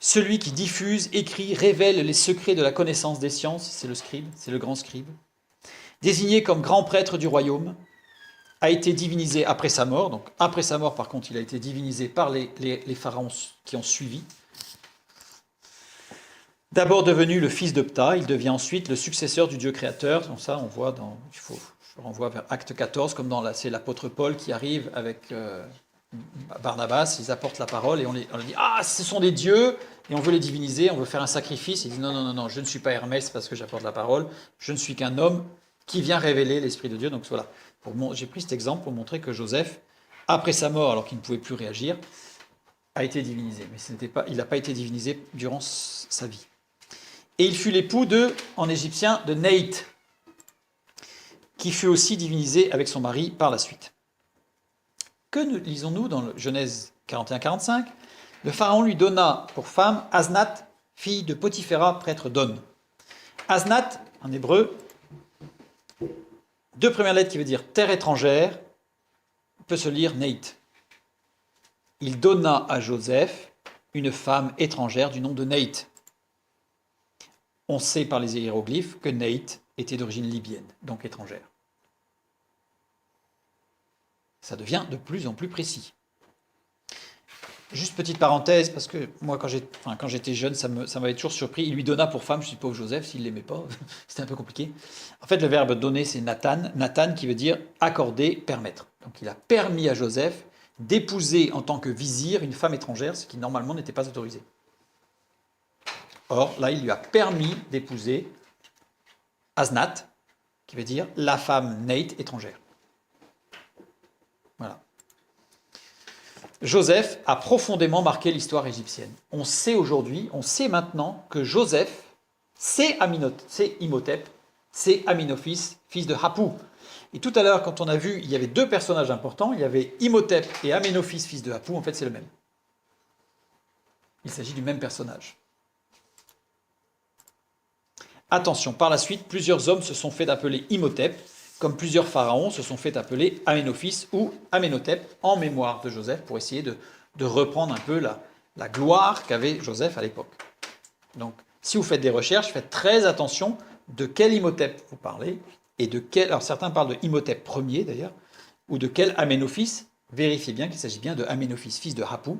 Celui qui diffuse, écrit, révèle les secrets de la connaissance des sciences, c'est le scribe, c'est le grand scribe. Désigné comme grand prêtre du royaume, a été divinisé après sa mort. Donc après sa mort, par contre, il a été divinisé par les pharaons qui ont suivi. D'abord devenu le fils de Ptah, il devient ensuite le successeur du Dieu créateur. Donc ça, on voit je renvoie vers Acte 14, comme c'est l'apôtre Paul qui arrive avec Barnabas, ils apportent la parole et on leur dit « Ah, ce sont des dieux !» et on veut les diviniser, on veut faire un sacrifice. Il dit « Non, non, non, non, je ne suis pas Hermès parce que j'apporte la parole, je ne suis qu'un homme qui vient révéler l'Esprit de Dieu. » Donc voilà, j'ai pris cet exemple pour montrer que Joseph, après sa mort, alors qu'il ne pouvait plus réagir, a été divinisé. Mais il n'a pas été divinisé durant sa vie. Et il fut l'époux en égyptien, de Neit, qui fut aussi divinisé avec son mari par la suite. Que lisons-nous dans le Genèse 41-45 ? Le pharaon lui donna pour femme Asnath, fille de Potiphéra, prêtre d'On. Asnath, en hébreu, deux premières lettres qui veut dire terre étrangère, peut se lire Neit. Il donna à Joseph une femme étrangère du nom de Neit. On sait par les hiéroglyphes que Neit était d'origine libyenne, donc étrangère. Ça devient de plus en plus précis. Juste petite parenthèse, parce que moi, quand j'étais jeune, ça m'avait toujours surpris. Il lui donna pour femme, je suis pauvre Joseph, s'il ne l'aimait pas, c'était un peu compliqué. En fait, le verbe donner, c'est Nathan. Nathan qui veut dire accorder, permettre. Donc il a permis à Joseph d'épouser en tant que vizir une femme étrangère, ce qui normalement n'était pas autorisé. Or, là, il lui a permis d'épouser Asnath, qui veut dire la femme Neit étrangère. Voilà. Joseph a profondément marqué l'histoire égyptienne. On sait maintenant que Joseph, c'est Imhotep, c'est Amenophis, fils de Hapou. Et tout à l'heure, quand on a vu, il y avait deux personnages importants, il y avait Imhotep et Amenophis, fils de Hapou, en fait c'est le même. Il s'agit du même personnage. Attention, par la suite, plusieurs hommes se sont fait appeler Imhotep, comme plusieurs pharaons se sont fait appeler Amenophis ou Amenhotep en mémoire de Joseph pour essayer de reprendre un peu la gloire qu'avait Joseph à l'époque. Donc, si vous faites des recherches, faites très attention de quel Imhotep vous parlez et de quel. Alors, certains parlent de Imhotep Ier d'ailleurs, ou de quel Amenophis. Vérifiez bien qu'il s'agit bien de Amenophis, fils de Hapou,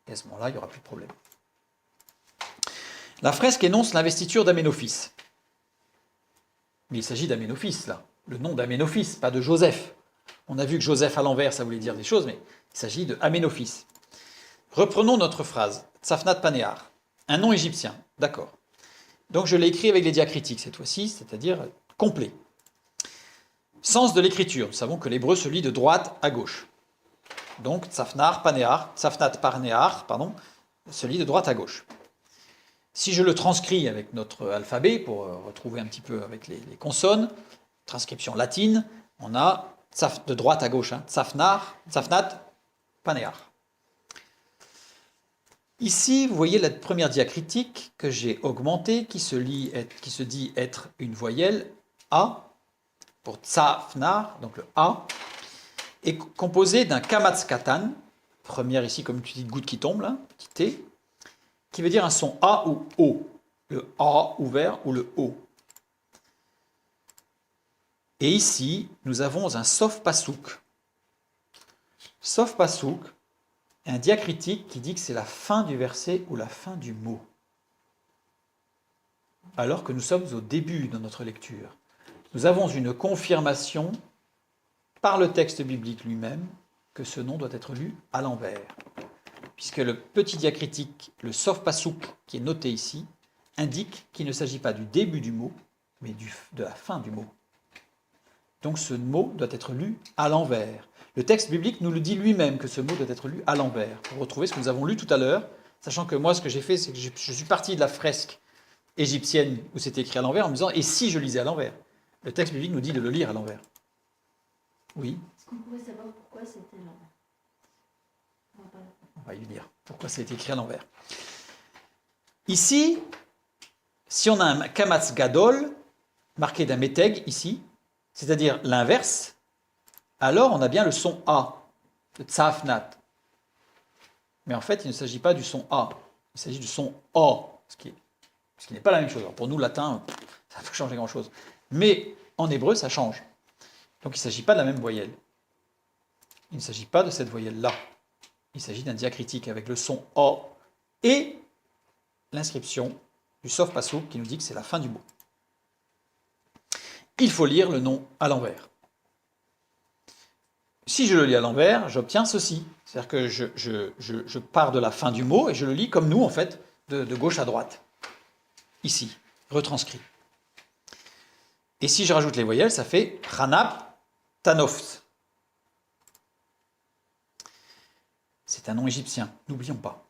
et à ce moment-là, il n'y aura plus de problème. La fresque énonce l'investiture d'Amenophis. Mais il s'agit d'Amenophis, là. Le nom d'Amenophis, pas de Joseph. On a vu que Joseph à l'envers, ça voulait dire des choses, mais il s'agit de Amenophis. Reprenons notre phrase. Tsafnat Panéar. Un nom égyptien. D'accord. Donc je l'ai écrit avec les diacritiques cette fois-ci, c'est-à-dire complet. Sens de l'écriture. Nous savons que l'hébreu se lit de droite à gauche. Donc Tsafnat Panéar se lit de droite à gauche. Si je le transcris avec notre alphabet, pour retrouver un petit peu avec les consonnes, transcription latine, on a de droite à gauche, Tsafnat, Panéar. Ici, vous voyez la première diacritique que j'ai augmentée, qui se dit être une voyelle A, pour Tsafnar, donc le A, est composée d'un Kamatskatan, première ici comme une petite goutte qui tombe, là, petit T, qui veut dire un son A ou O, le A ouvert ou le O. Et ici, nous avons un Sof Pasouk. Sof Pasouk est un diacritique qui dit que c'est la fin du verset ou la fin du mot. Alors que nous sommes au début de notre lecture. Nous avons une confirmation par le texte biblique lui-même que ce nom doit être lu à l'envers. Puisque le petit diacritique, le Sof Pasouk, qui est noté ici, indique qu'il ne s'agit pas du début du mot, mais de la fin du mot. Donc ce mot doit être lu à l'envers. Le texte biblique nous le dit lui-même que ce mot doit être lu à l'envers. Pour retrouver ce que nous avons lu tout à l'heure, sachant que moi ce que j'ai fait, c'est que je suis parti de la fresque égyptienne où c'était écrit à l'envers en me disant « et si je lisais à l'envers ?» Le texte biblique nous dit de le lire à l'envers. Oui. Est-ce qu'on pourrait savoir pourquoi c'était l'envers ? On va y lire. Pourquoi ça a été écrit à l'envers. Ici, si on a un Kamatz Gadol, marqué d'un métègue ici, c'est-à-dire l'inverse, alors on a bien le son A, le Tsafnat. Mais en fait, il ne s'agit pas du son A. Il s'agit du son O, ce qui n'est pas la même chose. Alors pour nous, latin, ça peut changer grand-chose. Mais en hébreu, ça change. Donc il ne s'agit pas de la même voyelle. Il ne s'agit pas de cette voyelle-là. Il s'agit d'un diacritique avec le son O et l'inscription du Sof Passouk qui nous dit que c'est la fin du mot. Il faut lire le nom à l'envers. Si je le lis à l'envers, j'obtiens ceci. C'est-à-dire que je pars de la fin du mot et je le lis comme nous, en fait, de gauche à droite. Ici, retranscrit. Et si je rajoute les voyelles, ça fait Hanap Tanoft. C'est un nom égyptien, n'oublions pas.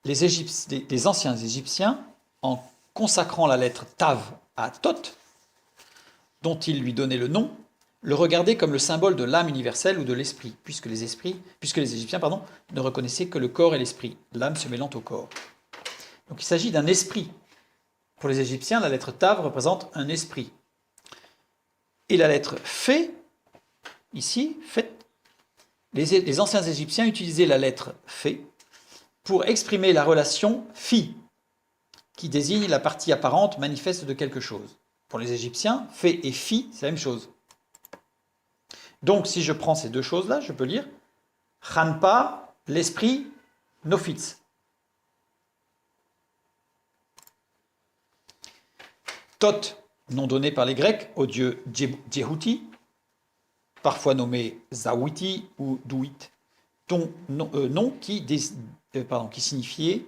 Les anciens Égyptiens, en consacrant la lettre Tav à Thoth, dont ils lui donnaient le nom, le regardaient comme le symbole de l'âme universelle ou de l'esprit, puisque les Égyptiens ne reconnaissaient que le corps et l'esprit, l'âme se mêlant au corps. Donc il s'agit d'un esprit. Pour les Égyptiens, la lettre Tav représente un esprit. Et la lettre Fé, ici, Fet, les anciens Égyptiens utilisaient la lettre Fé pour exprimer la relation Phi, qui désigne la partie apparente manifeste de quelque chose. Pour les Égyptiens, Fé et Phi, c'est la même chose. Donc, si je prends ces deux choses-là, je peux lire Chanpa, l'esprit, Nofitz. Thoth, nom donné par les Grecs au dieu Djehuti, parfois nommé Zawiti ou Douit, nom qui signifiait,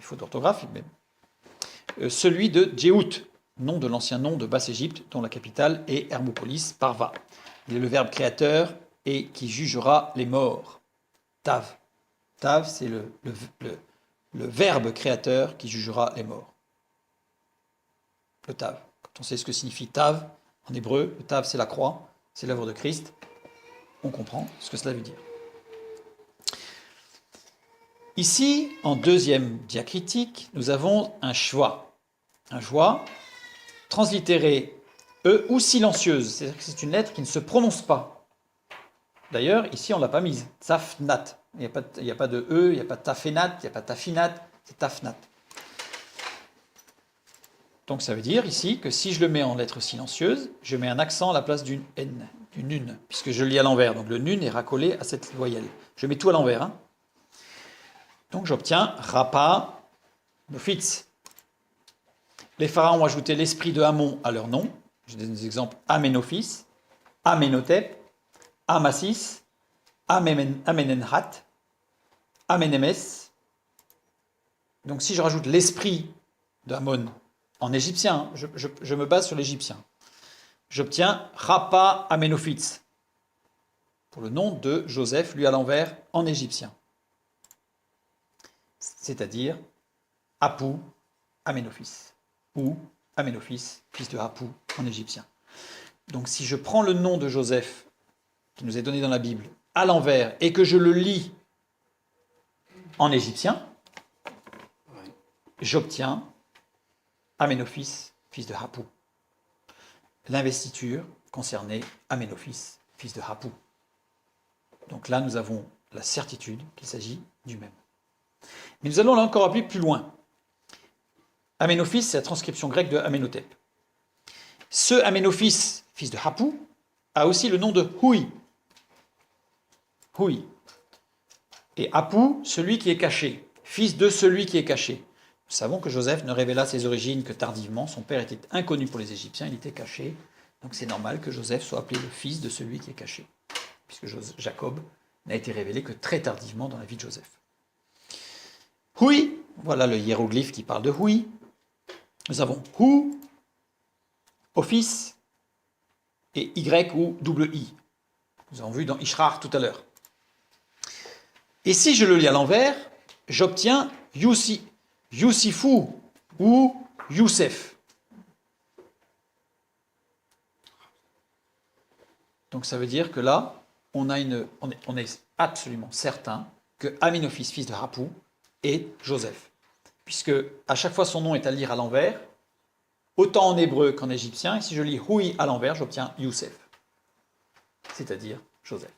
faute d'orthographe, celui de Djehout, nom de l'ancien nom de Basse-Égypte, dont la capitale est Hermopolis, Parva. Il est le verbe créateur et qui jugera les morts. Tav. Tav, c'est le verbe créateur qui jugera les morts. Le Tav. Quand on sait ce que signifie Tav, en hébreu, le Tav c'est la croix, c'est l'œuvre de Christ, on comprend ce que cela veut dire. Ici, en deuxième diacritique, nous avons un schwa. Un schwa translittéré E ou silencieuse, c'est-à-dire que c'est une lettre qui ne se prononce pas. D'ailleurs, ici on ne l'a pas mise, Tafnat. Il n'y a pas de E, il n'y a pas de Tafenat, il n'y a pas de Tafinat, c'est Tafnat. Donc ça veut dire ici que si je le mets en lettre silencieuse, je mets un accent à la place d'une N, du nun, puisque je le lis à l'envers. Donc le nun est raccolé à cette voyelle. Je mets tout à l'envers. Hein. Donc j'obtiens Rapa, Nofitz. Les pharaons ont ajouté l'esprit de Amon à leur nom. J'ai des exemples Amenophis, Amenhotep, Amasis, Amenenhat, Amenemes. Donc si je rajoute l'esprit d'Amon en égyptien, je me base sur l'égyptien, j'obtiens Rapa Amenophitz pour le nom de Joseph, lui à l'envers, en égyptien. C'est-à-dire Apu Amenophis ou Amenophis, fils de Apu, en égyptien. Donc si je prends le nom de Joseph, qui nous est donné dans la Bible, à l'envers, et que je le lis en égyptien, j'obtiens Amenophis, fils de Apu. L'investiture concernait Amenophis, fils de Apu. Donc là, nous avons la certitude qu'il s'agit du même. Mais nous allons là encore un peu plus loin. Amenophis, c'est la transcription grecque de Amenhotep. Ce Amenophis, fils de Apu, a aussi le nom de Hui. Hui. Et Apu, celui qui est caché, fils de celui qui est caché. Nous savons que Joseph ne révéla ses origines que tardivement. Son père était inconnu pour les Égyptiens, il était caché. Donc c'est normal que Joseph soit appelé le fils de celui qui est caché, puisque Jacob n'a été révélé que très tardivement dans la vie de Joseph. Hui, voilà le hiéroglyphe qui parle de Hui. Nous avons Hu, office, et Y ou double I. Nous avons vu dans Ishrar tout à l'heure. Et si je le lis à l'envers, j'obtiens Yusifu ou Youssef. Donc ça veut dire que là, on est absolument certain que Amenophis, fils de Apu, est Joseph. Puisque à chaque fois son nom est à lire à l'envers, autant en hébreu qu'en égyptien, et si je lis Hui à l'envers, j'obtiens Youssef, c'est-à-dire Joseph.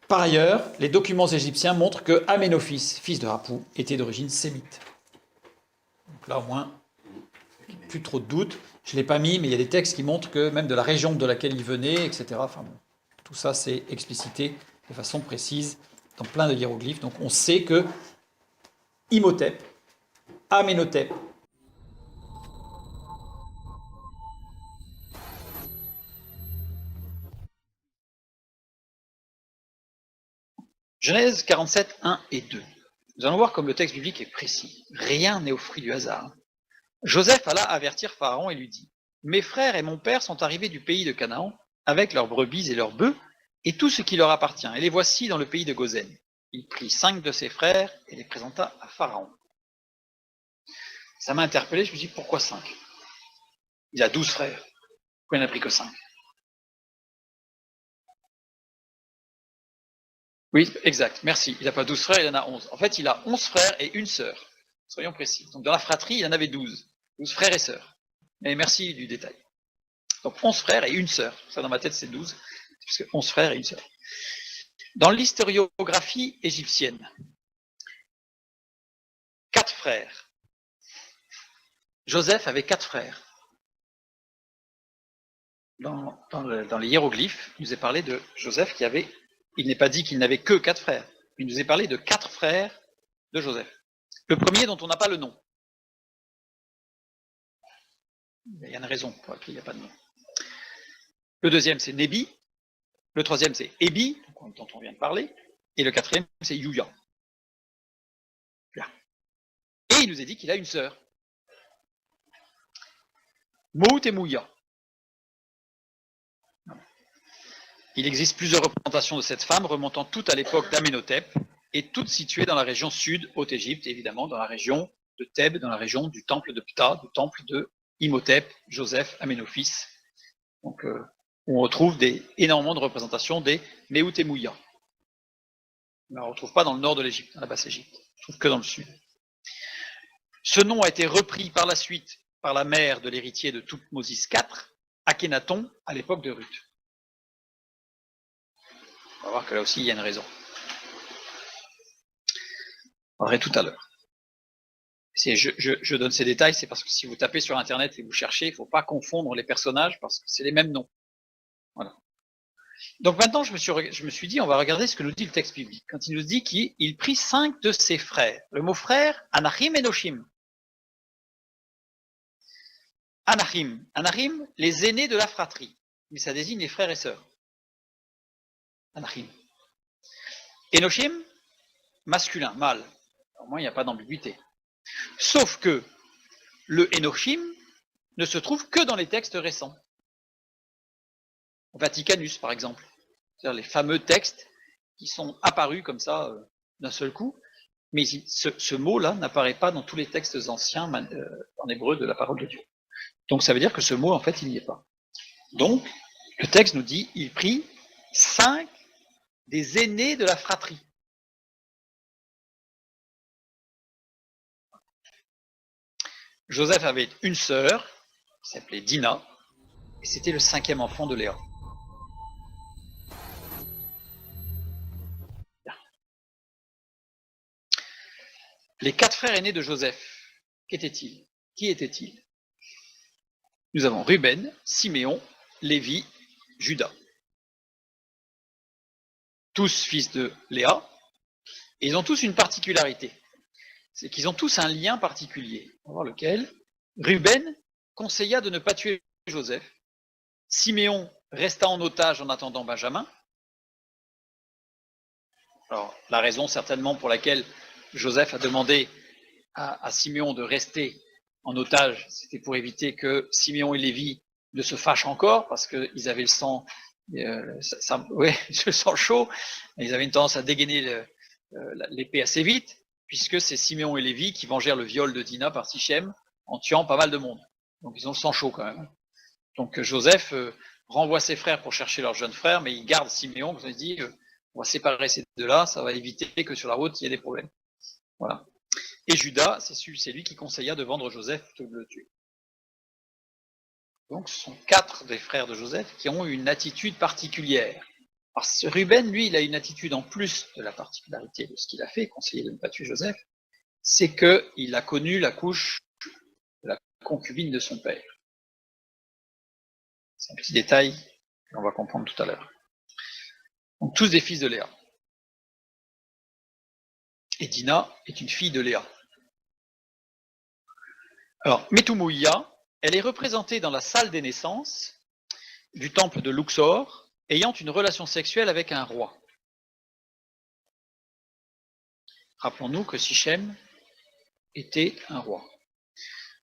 Par ailleurs, les documents égyptiens montrent que Aménophis, fils de Rapou, était d'origine sémite. Donc là, au moins, plus trop de doutes. Je ne l'ai pas mis, mais il y a des textes qui montrent que même de la région de laquelle il venait, etc. Enfin bon, tout ça, c'est explicité de façon précise dans plein de hiéroglyphes. Donc on sait que Imhotep, Amenhotep, Genèse 47, 1 et 2. Nous allons voir comme le texte biblique est précis. Rien n'est au fruit du hasard. Joseph alla avertir Pharaon et lui dit : mes frères et mon père sont arrivés du pays de Canaan, avec leurs brebis et leurs bœufs, et tout ce qui leur appartient, et les voici dans le pays de Goshen. Il prit 5 de ses frères et les présenta à Pharaon. Ça m'a interpellé, je me dis pourquoi 5 ? Il a 12 frères. Pourquoi il n'en a pris que 5 ? Oui, exact, merci. Il n'a pas 12 frères, il en a 11. En fait, il a 11 frères et une sœur. Soyons précis. Donc dans la fratrie, il en avait 12. 12 frères et sœurs. Mais merci du détail. Donc 11 frères et une sœur. Ça, dans ma tête, c'est 12. Parce que 11 frères et une sœur. Dans l'historiographie égyptienne, 4 frères. Joseph avait 4 frères. Dans les hiéroglyphes, il nous est parlé de Joseph qui avait... Il n'est pas dit qu'il n'avait que 4 frères. Il nous est parlé de 4 frères de Joseph. Le premier dont on n'a pas le nom. Il y a une raison pour laquelle il n'y a pas de nom. Le deuxième, c'est Nébi. Le troisième, c'est Ébi, dont on vient de parler. Et le quatrième, c'est Youya. Bien. Et il nous est dit qu'il a une sœur. Mout et Mouya. Il existe plusieurs représentations de cette femme remontant toutes à l'époque d'Amenhotep et toutes situées dans la région sud, Haute-Égypte, évidemment dans la région de Thèbes, dans la région du temple de Ptah, du temple de Imhotep, Joseph, Aménophis. Donc, on retrouve énormément de représentations des Meut et Mouya. On ne la retrouve pas dans le nord de l'Égypte, dans la basse Égypte. On ne trouve que dans le sud. Ce nom a été repris par la suite par la mère de l'héritier de Thoutmôsis IV, Akhénaton, à l'époque de Ruth. On va voir que là aussi, il y a une raison. On verra tout à l'heure. Je donne ces détails, c'est parce que si vous tapez sur Internet et vous cherchez, il ne faut pas confondre les personnages parce que c'est les mêmes noms. Voilà. Donc maintenant, je me suis dit, on va regarder ce que nous dit le texte biblique. Quand il nous dit qu'il prit 5 de ses frères. Le mot frère, Anachim et Noshim. Anachim. Anachim, les aînés de la fratrie. Mais ça désigne les frères et sœurs. Anachim. Enoshim, masculin, mâle. Au moins, il n'y a pas d'ambiguïté. Sauf que le Enoshim ne se trouve que dans les textes récents. Vaticanus, par exemple. C'est-à-dire les fameux textes qui sont apparus comme ça d'un seul coup. Mais ce mot-là n'apparaît pas dans tous les textes anciens en hébreu de la parole de Dieu. Donc ça veut dire que ce mot, en fait, il n'y est pas. Donc, le texte nous dit, il prit 5 des aînés de la fratrie. Joseph avait une sœur, qui s'appelait Dina, et c'était le 5e enfant de Léa. Bien. Les 4 frères aînés de Joseph, qu'étaient-ils ? Qui étaient-ils ? Nous avons Ruben, Siméon, Lévi, Judas. Tous fils de Léa, et ils ont tous une particularité. C'est qu'ils ont tous un lien particulier. On va voir lequel. Ruben conseilla de ne pas tuer Joseph. Siméon resta en otage en attendant Benjamin. Alors, la raison certainement pour laquelle Joseph a demandé à Siméon de rester en otage, c'était pour éviter que Siméon et Lévi ne se fâchent encore, parce qu'ils avaient le sang, le sang chaud, et ils avaient une tendance à dégainer l'épée assez vite, puisque c'est Siméon et Lévi qui vengèrent le viol de Dina par Sichem en tuant pas mal de monde. Donc ils ont le sang chaud quand même. Donc Joseph renvoie ses frères pour chercher leur jeune frère, mais il garde Siméon, parce qu'il se dit on va séparer ces deux-là, ça va éviter que sur la route il y ait des problèmes. Voilà. Et Judas, c'est lui qui conseilla de vendre Joseph plutôt que de le tuer. Donc ce sont 4 des frères de Joseph qui ont une attitude particulière. Alors, Ruben, lui, il a une attitude en plus de la particularité de ce qu'il a fait, conseiller de ne pas tuer Joseph, c'est qu'il a connu la couche de la concubine de son père. C'est un petit détail qu'on va comprendre tout à l'heure. Donc tous des fils de Léa. Et Dina est une fille de Léa. Alors, Metumouia, elle est représentée dans la salle des naissances du temple de Luxor, ayant une relation sexuelle avec un roi. Rappelons-nous que Sichem était un roi.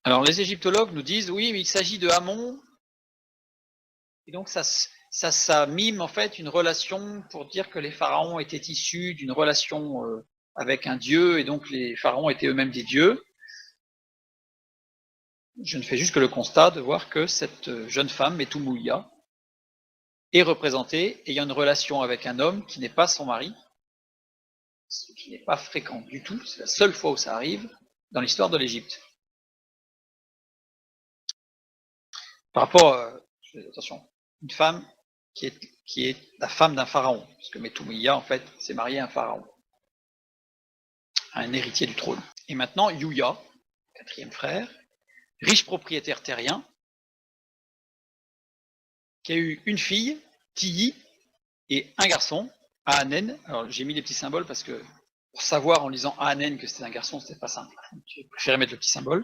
Alors les égyptologues nous disent, oui, mais il s'agit de Amon, et donc ça mime en fait une relation pour dire que les pharaons étaient issus d'une relation avec un dieu, et donc les pharaons étaient eux-mêmes des dieux. Je ne fais juste que le constat de voir que cette jeune femme, Metumouia, est représentée ayant une relation avec un homme qui n'est pas son mari, ce qui n'est pas fréquent du tout, c'est la seule fois où ça arrive dans l'histoire de l'Égypte. Par rapport à, attention, une femme qui est la femme d'un pharaon, parce que Metumouia, en fait, s'est mariée à un pharaon, à un héritier du trône. Et maintenant, Yuya, quatrième frère, riche propriétaire terrien, qui a eu une fille, Tiyi, et un garçon, Aanen. Alors j'ai mis les petits symboles parce que pour savoir en lisant Aanen que c'était un garçon, c'était pas simple. J'ai préféré mettre le petit symbole.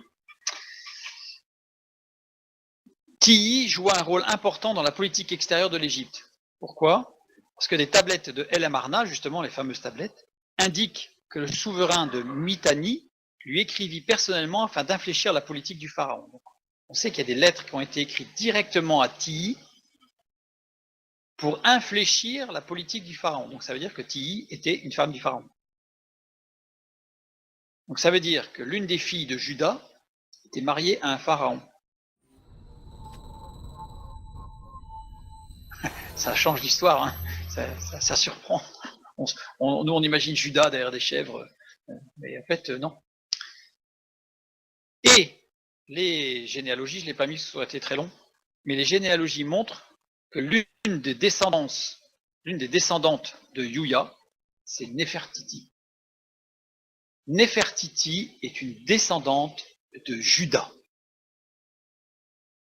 Tiyi joua un rôle important dans la politique extérieure de l'Égypte. Pourquoi? Parce que des tablettes de El Amarna, justement les fameuses tablettes, indiquent que le souverain de Mitanni lui écrivit personnellement afin d'infléchir la politique du pharaon. Donc, on sait qu'il y a des lettres qui ont été écrites directement à Tiyi pour infléchir la politique du pharaon. Donc ça veut dire que Tiyi était une femme du pharaon. Donc ça veut dire que l'une des filles de Juda était mariée à un pharaon. Ça change l'histoire, hein. Ça surprend. Nous on imagine Juda derrière des chèvres, mais en fait non. Et les généalogies, je ne l'ai pas mis, ça aurait été très long, mais les généalogies montrent que l'une des descendantes de Yuya, c'est Nefertiti. Nefertiti est une descendante de Juda,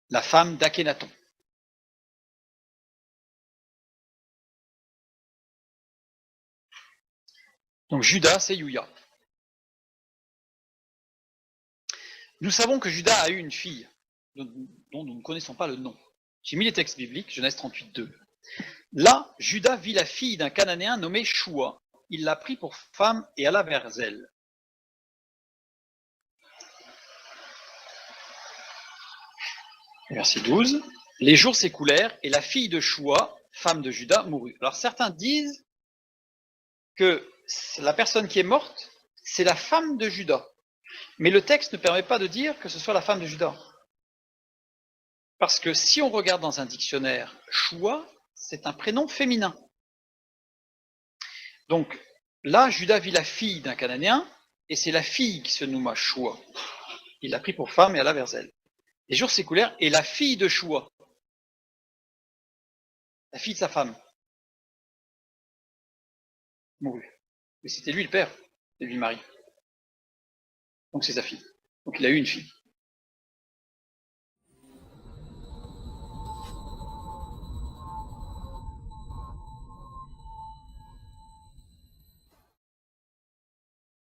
la femme d'Akhénaton. Donc Juda, c'est Yuya. Nous savons que Juda a eu une fille, dont nous ne connaissons pas le nom. J'ai mis les textes bibliques, Genèse 38:2. Là, Juda vit la fille d'un Cananéen nommé Shua. Il l'a pris pour femme et alla vers elle. Verset 12. Les jours s'écoulèrent et la fille de Shua, femme de Juda, mourut. Alors certains disent que la personne qui est morte, c'est la femme de Juda. Mais le texte ne permet pas de dire que ce soit la femme de Juda. Parce que si on regarde dans un dictionnaire, Shua, c'est un prénom féminin. Donc là, Juda vit la fille d'un Cananéen, et c'est la fille qui se nomma Shua. Il l'a pris pour femme et alla vers elle. Les jours s'écoulèrent, et la fille de Shua, la fille de sa femme, mourut. Mais c'était lui le père, c'est lui le mari. Donc c'est sa fille. Donc il a eu une fille.